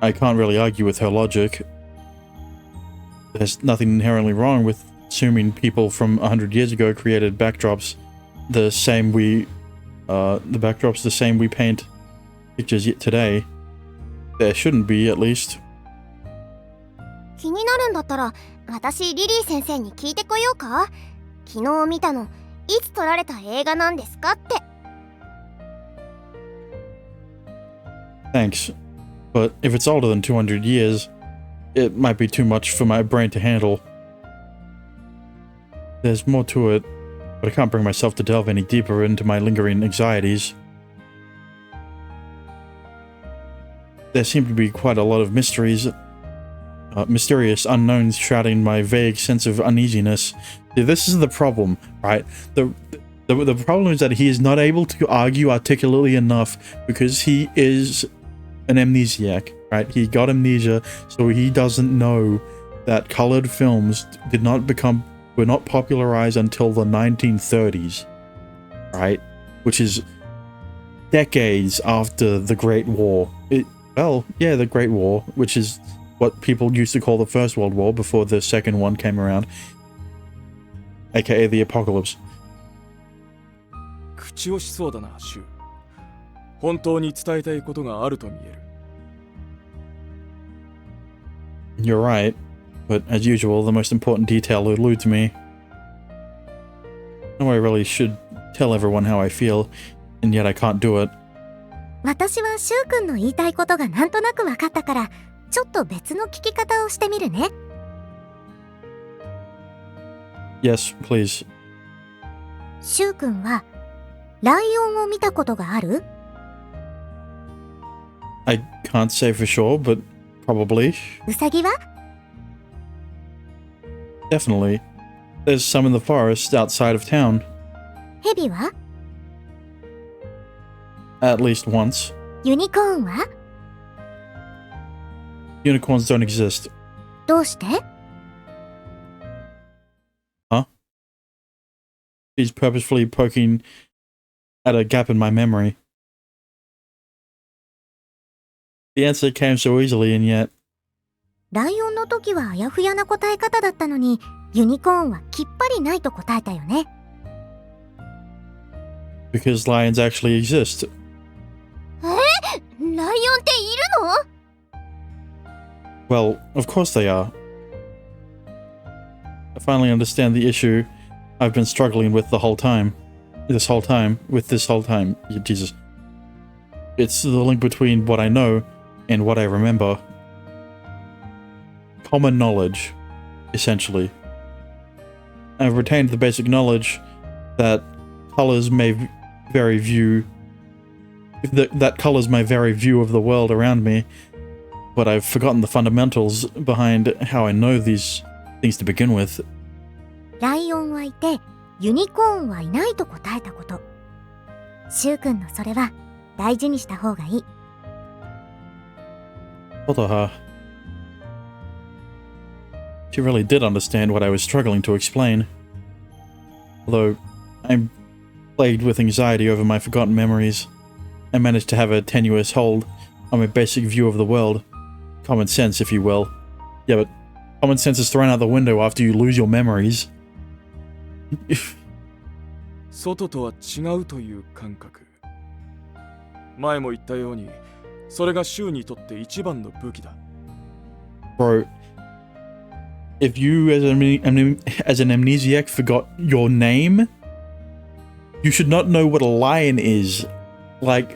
Speaker 1: I can't really argue with her logic. There's nothing inherently wrong with assuming people from 100 years ago created backdrops the same we paint pictures yet today. There shouldn't be, at least.
Speaker 3: 気になるんだったら私リリー先生に聞いてこようか。昨日見たのいつ撮られた映画なんですかって。
Speaker 1: Thanks. But if it's older than 200 years, it might be too much for my brain to handle. There's more to it, but I can't bring myself to delve any deeper into my lingering anxieties. There seem to be quite a lot of mysterious unknowns shrouding my vague sense of uneasiness. See, this is the problem, right? The problem is that he is not able to argue articulately enough because he is an amnesiac, right? He got amnesia, so he doesn't know that colored films were not popularized until the 1930s, right? Which is decades after the Great War. The Great War, which is what people used to call the First World War before the second one came around, aka the apocalypse.
Speaker 6: 口をしそうだな、シュウ。本当に伝えたいことがあると見える。
Speaker 1: You're right, but as usual, the most important detail eludes me. I know I really should tell everyone how I feel, and yet I can't do it.
Speaker 2: 私はシュウ君の言いたいことがなんとなく分かったから、ちょっと別の聞き方をしてみるね。
Speaker 1: Yes, please.
Speaker 2: シュウ君はライオンを見たことがある？
Speaker 1: I can't say for sure, but probably.
Speaker 2: ウサギは？
Speaker 1: Definitely. There's some in the forest outside of town.
Speaker 2: ヘビは？
Speaker 1: At least once.
Speaker 2: ユニコーンは？
Speaker 1: Unicorns don't exist.
Speaker 2: どうして？
Speaker 1: Huh? He's purposefully poking at a gap in my memory. The answer came so easily, and yet...
Speaker 2: ライオンの時はあやふやな答え方だったのに、ユニコーンはきっぱりないと答えたよね。
Speaker 1: Because lions actually exist.
Speaker 3: ライオンっているの？
Speaker 1: Well, of course they are. I finally understand the issue I've been struggling with this whole time. Jesus. It's the link between what I know and what I remember. Common knowledge, essentially. I've retained the basic knowledge that colors may vary my very view of the world around me, but I've forgotten the fundamentals behind how I know these things to begin with.
Speaker 2: ライオンはいて、ユニコーンはいないと答えたこと。シュウ君のそれは大事にした方がいい。
Speaker 1: Otoha. She really did understand what I was struggling to explain. Although I'm plagued with anxiety over my forgotten memories, I managed to have a tenuous hold on my basic view of the world. Common sense, if you will. Yeah, but common sense is thrown out the window after you lose your memories.
Speaker 6: 外とは違うという感覚。前も言ったように、それがシュウにとって一番の武器だ。
Speaker 1: Bro, if you as an amnesiac forgot your name, you should not know what a lion is. Like,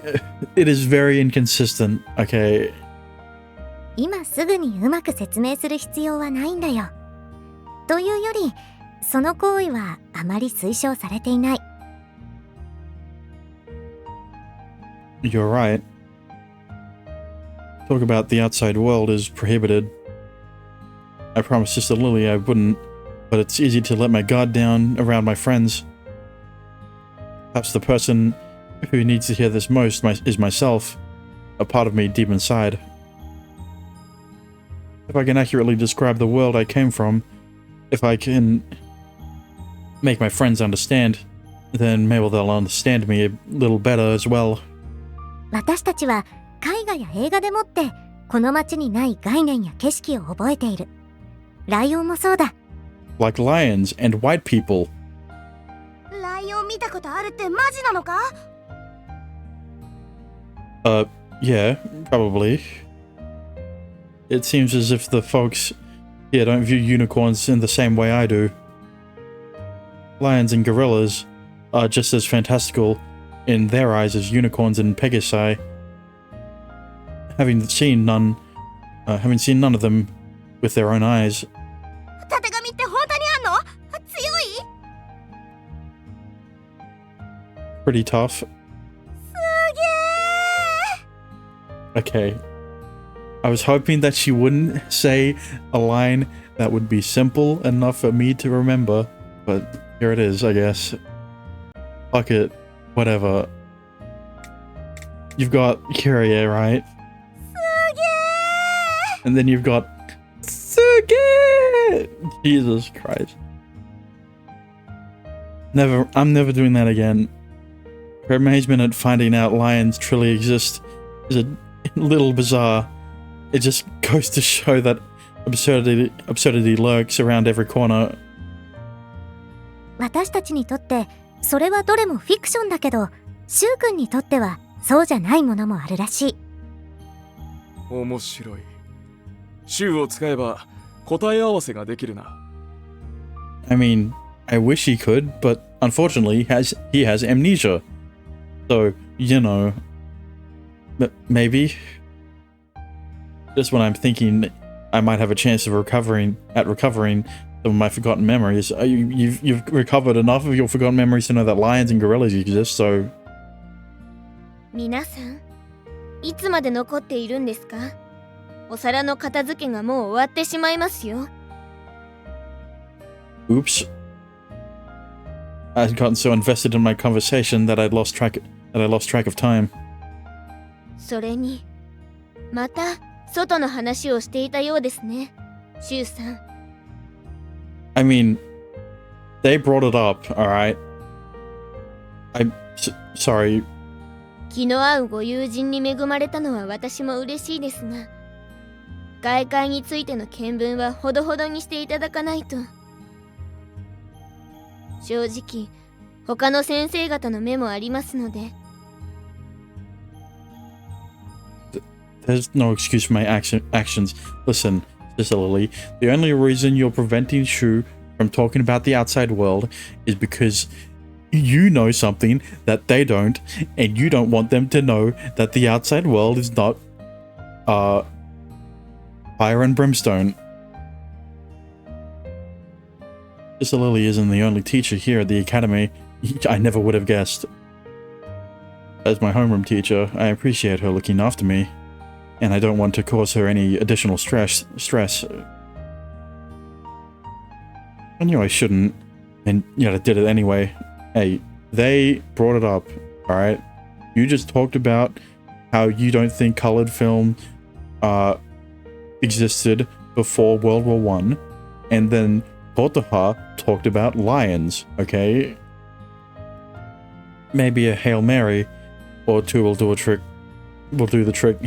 Speaker 1: it is very inconsistent, okay?
Speaker 2: 今すぐにうまく説明する必要はないんだよ。というより、その行為はあまり推奨されていない。
Speaker 1: You're right. Talk about the outside world is prohibited. I promised Sister Lily I wouldn't, but it's easy to let my guard down around my friends. Perhaps the person who needs to hear this most is myself, a part of me deep inside. If I can accurately describe the world I came from, if I can make my friends understand, then maybe they'll understand me a little better as well.
Speaker 2: 私たちは絵画や映画でもってこの街にない概念や景色を覚えている。ライオンもそうだ。
Speaker 1: Like lions and white people.
Speaker 3: ライオン見たことあるってマジなのか？
Speaker 1: Yeah, probably. It seems as if the folks here don't view unicorns in the same way I do. Lions and gorillas are just as fantastical in their eyes as unicorns and pegasi. Having seen none of them with their own eyes.
Speaker 3: たてがみって本当にあんの？強い？
Speaker 1: Pretty tough.
Speaker 3: すげー。
Speaker 1: Okay. I was hoping that she wouldn't say a line that would be simple enough for me to remember, but here it is, I guess. Fuck it. Whatever. You've got Kyrie, right?
Speaker 3: すげー。
Speaker 1: And then you've got Suge! Jesus Christ. I'm never doing that again. Her amazement at finding out lions truly exist is a little bizarre. It just goes to show that absurdity lurks around every corner.
Speaker 2: 私たちにとってそれはどれもフィクションだけど、シュウ君にとってはそうじゃないものもあるらしい。
Speaker 6: 面白い。週を使えば答え合わせができるな。
Speaker 1: I mean, I wish he could, but unfortunately he has amnesia. So, you know, maybe just when I'm thinking I might have a chance of recovering some of my forgotten memories, you've recovered enough of your forgotten memories to know that lions and gorillas exist, so...
Speaker 5: 皆さん、いつまで残っているんですか？お皿の片付けがもう終わってしまいますよ。
Speaker 1: Oops. I'd gotten so invested in my conversation that I lost track of time.
Speaker 5: それに、また外の話をしていたようですね、シュウさん。
Speaker 1: I mean, they brought it up, alright? Sorry.
Speaker 5: 気の合うご友人に恵まれたのは私も嬉しいですが、外界についての見聞はほどほどにしていただかないと。正直、他の先生方の目もありますので。
Speaker 1: There's no excuse for my actions. Listen, Sister Lily, the only reason you're preventing Shu from talking about the outside world is because you know something that they don't, and you don't want them to know that the outside world is not, fire and brimstone. Sister Lily isn't the only teacher here at the academy. I never would have guessed. As my homeroom teacher, I appreciate her looking after me, and I don't want to cause her any additional stress. I knew I shouldn't, and yet I did it anyway. Hey, they brought it up, alright? You just talked about how you don't think colored film existed before World War I, and then Kotoha talked about lions, okay? Maybe a Hail Mary or two will do the trick,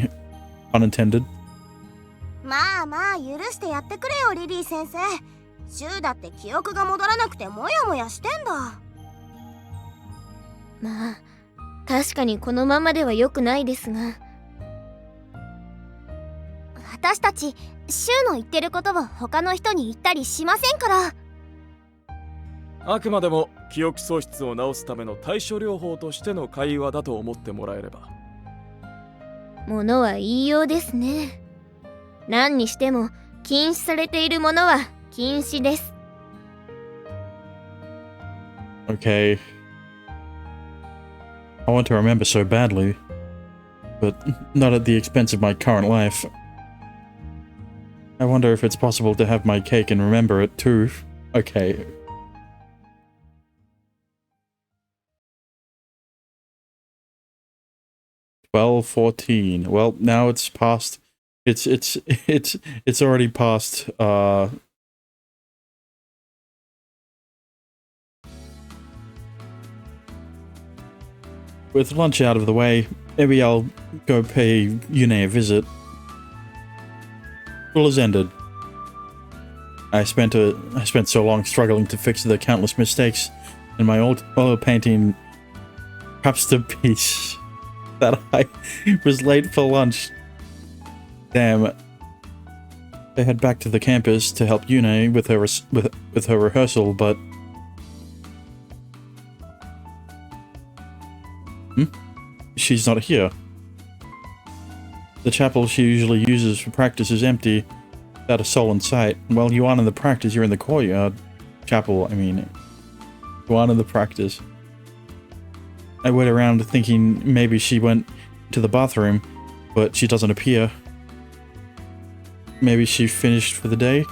Speaker 1: unintended.
Speaker 3: まあまあ許してやってくれよ、リリー先生。シュウだって記憶が戻らなくてモヤモヤしてんだ。
Speaker 5: まあ、確かにこのままでは良くないですが。
Speaker 3: 私たちシュウの言ってることを他の人に言ったりしませんから。
Speaker 6: あくまでも記憶喪失を治すための対処療法としての会話だと思ってもらえれば。
Speaker 5: ものは言いようですね。何にしても禁止されているものは禁止です。
Speaker 1: Okay. I want to remember so badly, but not at the expense of my current life. I wonder if it's possible to have my cake and remember it too. Okay. $12:14. Well, now it's past. It's already past. With lunch out of the way, maybe I'll go pay Yune a visit. School has ended. I spent so long struggling to fix the countless mistakes in my oil painting masterpiece that I was late for lunch. Damn. I head back to the campus to help Yune with her rehearsal, but she's not here. The chapel she usually uses for practice is empty, without a soul in sight. Well, you aren't in the practice, you're in the courtyard. Chapel, I mean. You aren't in the practice. I wait around thinking maybe she went to the bathroom, but she doesn't appear. Maybe she finished for the day?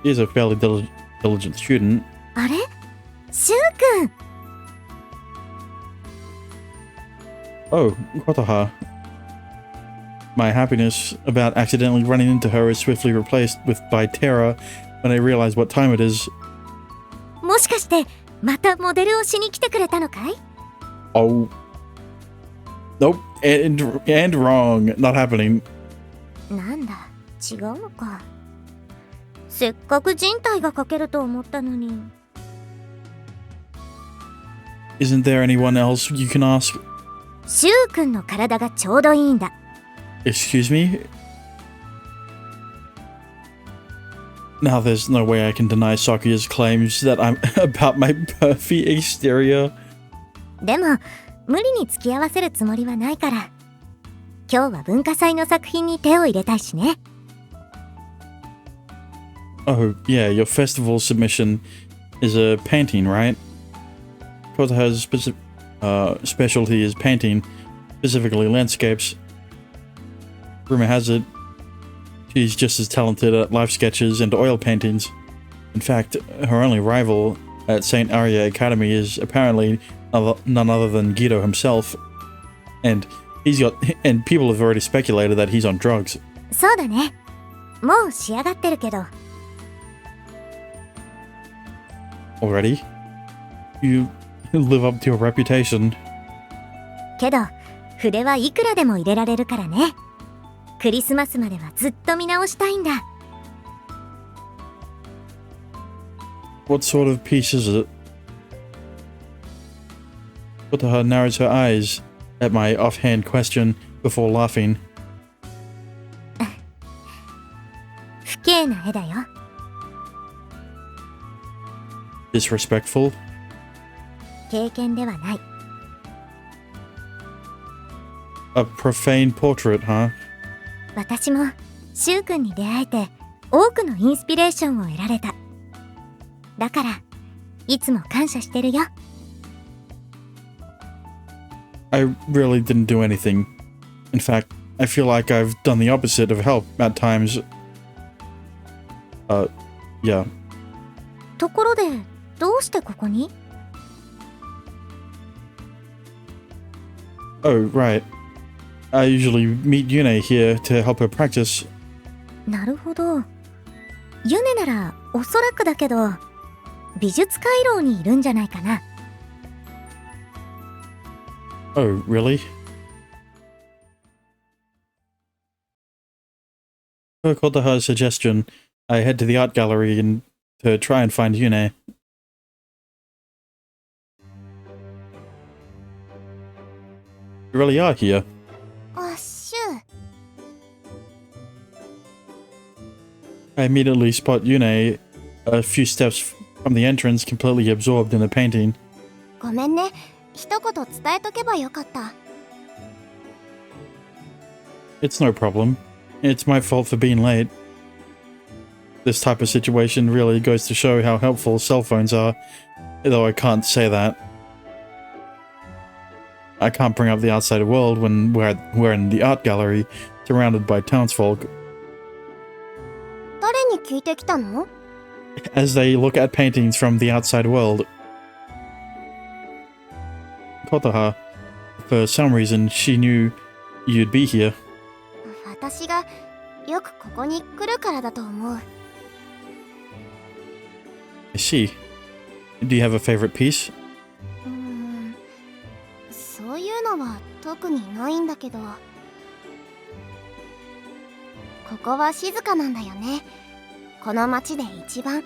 Speaker 1: She is a fairly diligent student.
Speaker 2: あれシュウくん
Speaker 1: Oh, Kotoha. My happiness about accidentally running into her is swiftly replaced by terror when I realize what time it is.
Speaker 2: もしかしてまたモデルをしに来てくれたのかい
Speaker 1: Oh. Nope. And wrong. Not happening.
Speaker 2: なんだ違うのかせっかく人体が描けると思ったのに
Speaker 1: Isn't there anyone else you can ask?
Speaker 2: シュウくんの体がちょうどいいんだ
Speaker 1: Excuse me? Now there's no way I can deny Sakuya's claims that I'm about my perfect exterior.
Speaker 2: でも無理に付き合わせるつもりはないから今日は文化祭の作品に手を入れたいしね
Speaker 1: Oh, yeah, your festival submission is a painting, right? Kotoha's specialty is painting, specifically landscapes. Rumor has it, she's just as talented at life sketches and oil paintings. In fact, her only rival at St. Arya Academy is apparently none other than Guido himself. And people have already speculated that he's on drugs.
Speaker 2: そうだねもう仕上がってるけど
Speaker 1: Already? You live up to your reputation.
Speaker 2: けど筆はいくらでも入れられるからねクリスマスまではずっと見直したいんだ
Speaker 1: What sort of piece is it? Kotoha narrows her eyes at my offhand question before laughing.
Speaker 2: 不敬な絵だよ
Speaker 1: Disrespectful?
Speaker 2: 経験ではない
Speaker 1: A profane portrait, huh?
Speaker 2: 私もシュウくんに出会えて多くのインスピレーションを得られただからいつも感謝してるよ
Speaker 1: I really didn't do anything. In fact, I feel like I've done the opposite of help at times. Yeah.
Speaker 2: ところでどうしてここに
Speaker 1: Oh, right. I usually meet Yune here to help her practice.
Speaker 2: なるほどユネならおそらくだけど美術回廊にいるんじゃないかな
Speaker 1: Oh, really? Per Kotoha's suggestion, I head to the art gallery to try and find Yune. You really are here.
Speaker 3: あ、シュウ
Speaker 1: I immediately spot Yune a few steps from the entrance, completely absorbed in the painting.
Speaker 3: ごめんね。一言伝えとけばよかった。
Speaker 1: It's no problem. It's my fault for being late. This type of situation really goes to show how helpful cell phones are, though I can't say that. I can't bring up the outside world when we're in the art gallery, surrounded by townsfolk.
Speaker 3: 誰に聞いてきたの？
Speaker 1: As they look at paintings from the outside world. Kotaha, for some reason, she knew you'd be here.
Speaker 3: 私がよくここに来るからだと思う。
Speaker 1: I see. Do you have a favorite piece?
Speaker 3: そういうのは特にないんだけど。ここは静かなんだよね。この街で一番。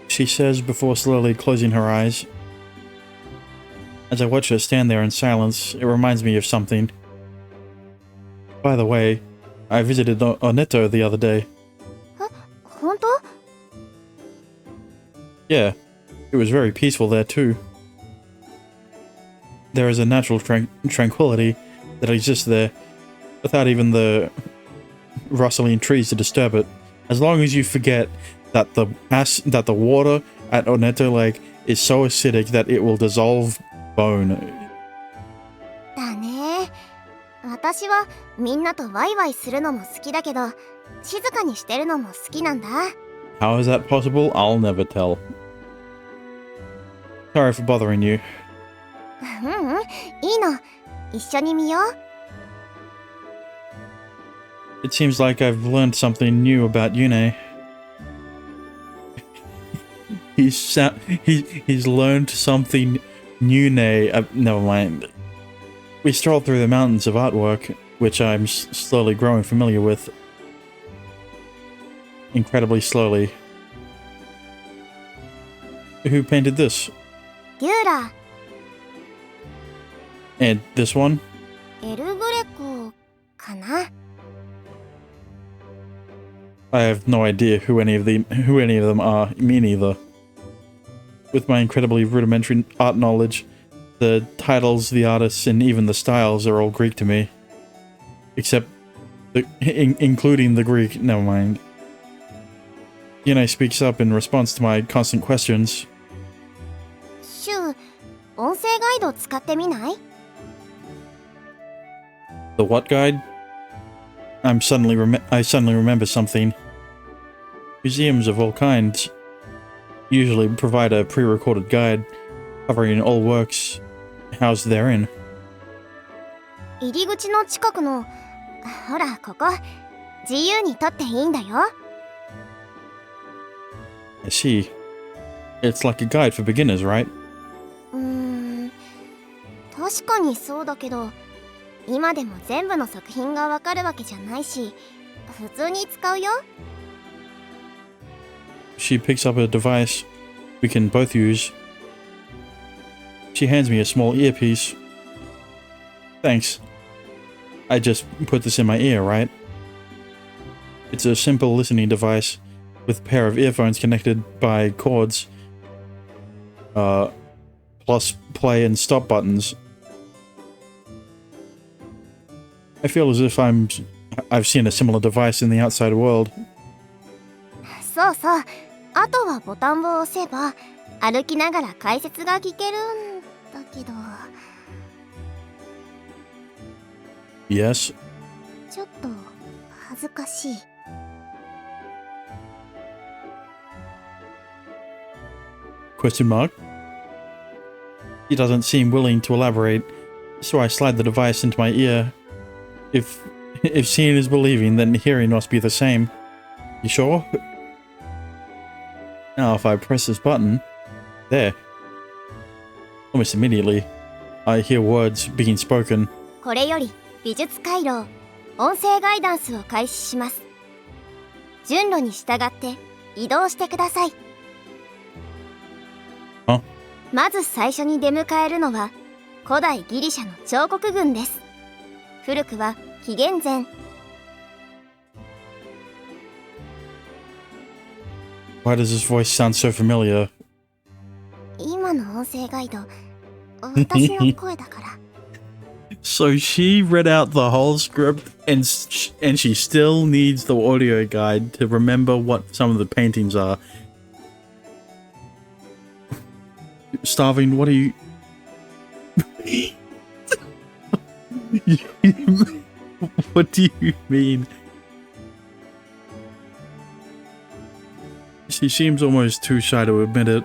Speaker 1: She says before slowly closing her eyes. As I watch her stand there in silence, it reminds me of something. By the way, I visited Oneto the other day.
Speaker 3: 本当？
Speaker 1: Yeah, it was very peaceful there too. There is a natural tranquility that exists there, without even the rustling trees to disturb it. As long as you forget that the water at Oneto Lake is so acidic that it will dissolve bone.
Speaker 3: だね。私はみんなとワイワイするのも好きだけど、静かにしてるのも好きなんだ。
Speaker 1: How is that possible? I'll never tell. Sorry for bothering you.
Speaker 3: いいの。一緒に見よう。
Speaker 1: It seems like I've learned something new about Yune. He's learned something new. Never mind. We strolled through the mountains of artwork, which I'm slowly growing familiar with. Incredibly slowly. Who painted this?
Speaker 3: ギューラ
Speaker 1: And this one?
Speaker 3: ー、エルグレコかな。
Speaker 1: I have no idea who any of them are. Me neither. With my incredibly rudimentary art knowledge, the titles, the artists, and even the styles are all Greek to me. Except, including the Greek. Never mind. Yune speaks up in response to my constant questions.
Speaker 3: シュウ、音声ガイド使ってみない？
Speaker 1: The what guide? I suddenly remember something. Museums of all kinds usually provide a pre-recorded guide covering all works housed therein.
Speaker 3: 入り口の近くの、ほらここ、自由に撮っていいんだよ。
Speaker 1: I see. It's like a guide for beginners, right?
Speaker 3: 確かにそうだけど、今でも全部の作品がわかるわけじゃないし、普通に使うよ。
Speaker 1: She picks up a device we can both use. She hands me a small earpiece. Thanks. I just put this in my ear, right? It's a simple listening device with a pair of earphones connected by cords. Plus play and stop buttons. I feel as if I've seen a similar device in the outside world.
Speaker 3: そうそう。あとはボタンを押せば、歩きながら解説が聞けるんだけど。
Speaker 1: Yes?
Speaker 3: ちょっと恥ずかしい。
Speaker 1: Question mark? He doesn't seem willing to elaborate, so I slide the device into my ear. If seeing is believing, then hearing must be the same. You sure? Now if I press this button... There. Almost immediately, I hear words being spoken.
Speaker 3: これより美術回廊、音声ガイダンスを開始します。順路に従って移動してください。まず最初に出迎えるのは古代ギリシャの彫刻群です。古くは紀元前
Speaker 1: Why does his voice sound so familiar?
Speaker 3: 今の音声ガイド私の声だから。
Speaker 1: So she read out the whole script and she still needs the audio guide to remember what some of the paintings are. Starving, what are you... What do you mean? She seems almost too shy to admit it.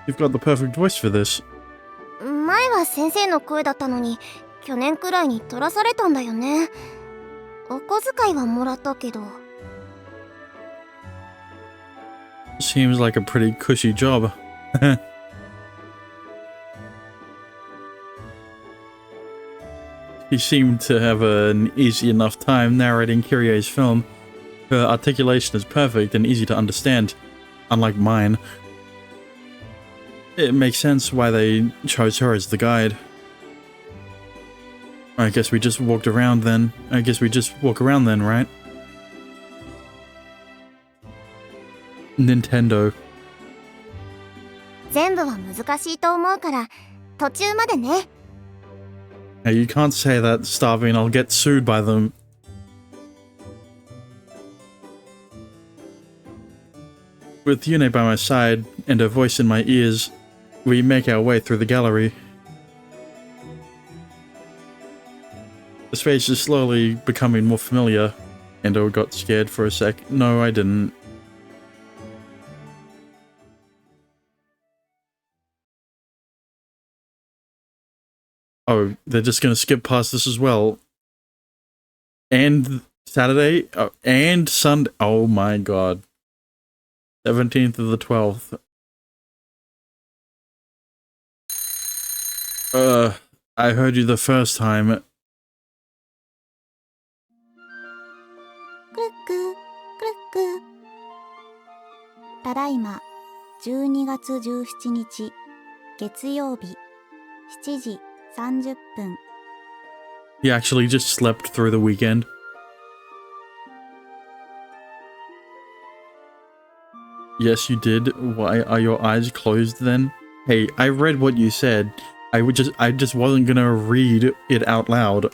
Speaker 1: You've got the perfect voice for this.
Speaker 3: 前は先生の声だったのに去年くらいに取らされたんだよね。お小遣いはもらったけど。
Speaker 1: Seems like a pretty cushy job. He seemed to have an easy enough time narrating Kyrie's film. Her articulation is perfect and easy to understand, unlike mine. It makes sense why they chose her as the guide. I guess we just walk around then, right? Nintendo.
Speaker 3: 全部は難しいと思うから途中までね。
Speaker 1: Hey, you can't say that, Starving. I'll get sued by them. With Yune by my side and her voice in my ears, we make our way through the gallery. The space is slowly becoming more familiar. Endo got scared for a sec. No, I didn't. Oh, they're just gonna skip past this as well. And Saturday? Oh, and Sunday. Oh my god. 17th of the 12th. I heard you the first time.
Speaker 3: クルッククルック。ただいま12月17日月曜日7時30分。
Speaker 1: He actually just slept through the weekend. Yes, you did. Why are your eyes closed then? Hey, I read what you said. I just wasn't gonna read it out loud.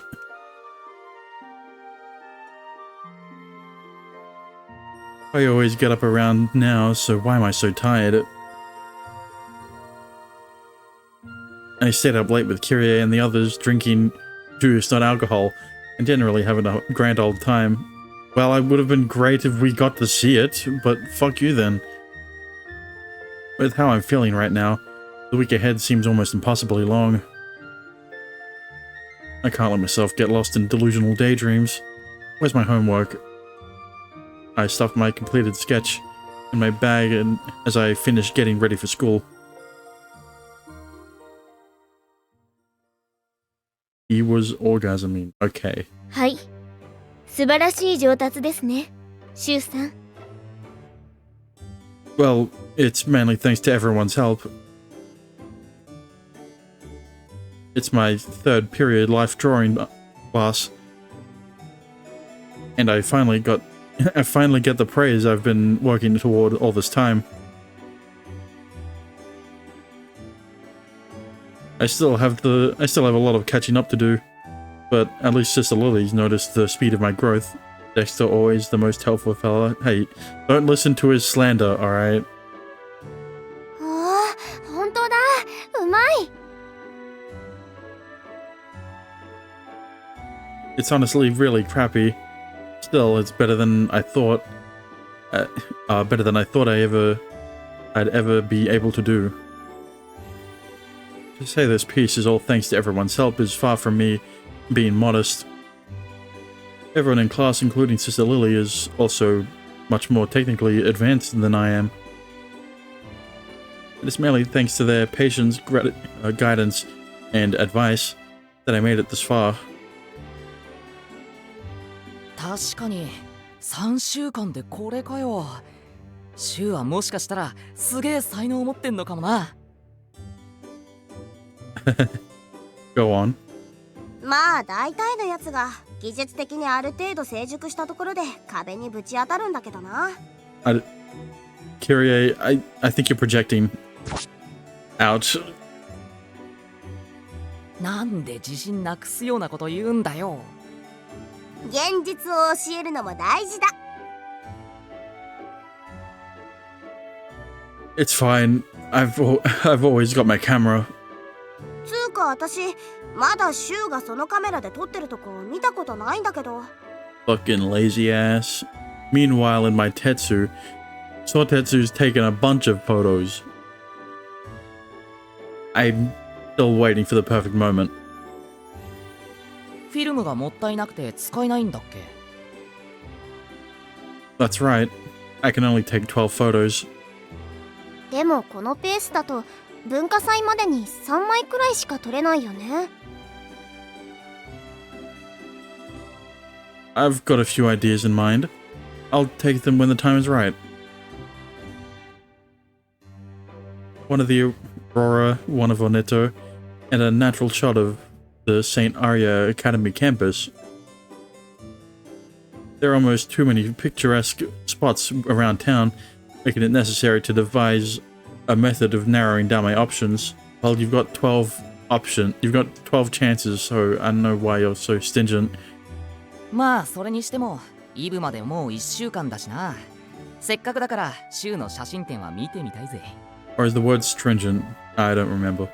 Speaker 1: I always get up around now, so why am I so tired? I stayed up late with Kyrie and the others, drinking juice, not alcohol, and generally having a grand old time. Well, it would have been great if we got to see it, but fuck you then. With how I'm feeling right now, the week ahead seems almost impossibly long. I can't let myself get lost in delusional daydreams. Where's my homework? I stuffed my completed sketch in my bag and as I finished getting ready for school. He was orgasming. Okay.
Speaker 5: はい。素晴らしい上達ですね、シュウさん。
Speaker 1: Well, it's mainly thanks to everyone's help. It's my third period life drawing class. And I finally get the praise I've been working toward all this time. I still have a lot of catching up to do, but at least Sister Lily's noticed the speed of my growth. Dexter always the most helpful fella. Hey, don't listen to his slander, alright?
Speaker 3: ああ、本当だ。うまい。
Speaker 1: It's honestly really crappy. Still, it's better than I thought. Better than I thought I'd ever be able to do. To say this piece is all thanks to everyone's help is far from me being modest. Everyone in class, including Sister Lily, is also much more technically advanced than I am. It is mainly thanks to their patience, guidance, and advice that I made it this far.
Speaker 4: 確かに3週間でこれかよ。シュウはもしかしたらすげえ才能を持ってんのかもな。
Speaker 1: Go on.
Speaker 3: まあ大体のやつが技術的にある程度成熟したところで壁にぶち当たるんだけどな。
Speaker 1: Kyrie, I think you're projecting. Ouch.
Speaker 4: なんで自信なくすようなこと言うんだよ。
Speaker 7: 現実を教えるのも大事だ。
Speaker 1: It's fine. I've always got my camera.
Speaker 7: つうか私まだシュウがそのカメラで撮ってるとこ見たことないんだけど。
Speaker 1: Fucking lazy ass. Meanwhile, in my Tetsu, Sotetsu's taken a bunch of photos. I'm still waiting for the perfect moment.
Speaker 4: フィルムがもったいなくて使えないんだっけ？
Speaker 1: That's right. I can only take 12 photos.
Speaker 3: でもこのペースだと文化祭までに3枚くらいしか撮れないよね。
Speaker 1: I've got a few ideas in mind. I'll take them when the time is right. One of the Aurora, one of Oneto, and a natural shot of the St. Arya Academy campus. There are almost too many picturesque spots around town, making it necessary to devise a method of narrowing down my options. Well, you've got 12 chances, so I don't know why you're so stingent.
Speaker 4: まあそれにしてもイブまでもう1週間だしな。せっかくだから週の写真展は見てみたいぜ。
Speaker 1: Or is the word stringent? I don't remember.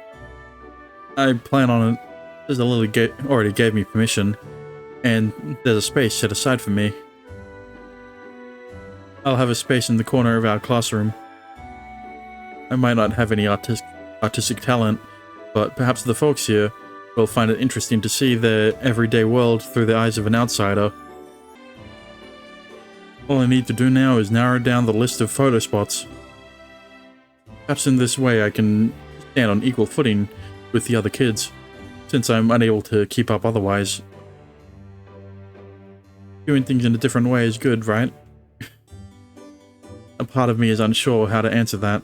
Speaker 1: I plan on it. There's a Lily already gave me permission, and there's a space set aside for me. I'll have a space in the corner of our classroom. I might not have any artistic talent, but perhaps the folks here will find it interesting to see the everyday world through the eyes of an outsider. All I need to do now is narrow down the list of photo spots. Perhaps in this way I can stand on equal footing with the other kids, since I'm unable to keep up otherwise. Doing things in a different way is good, right? A part of me is unsure how to answer that.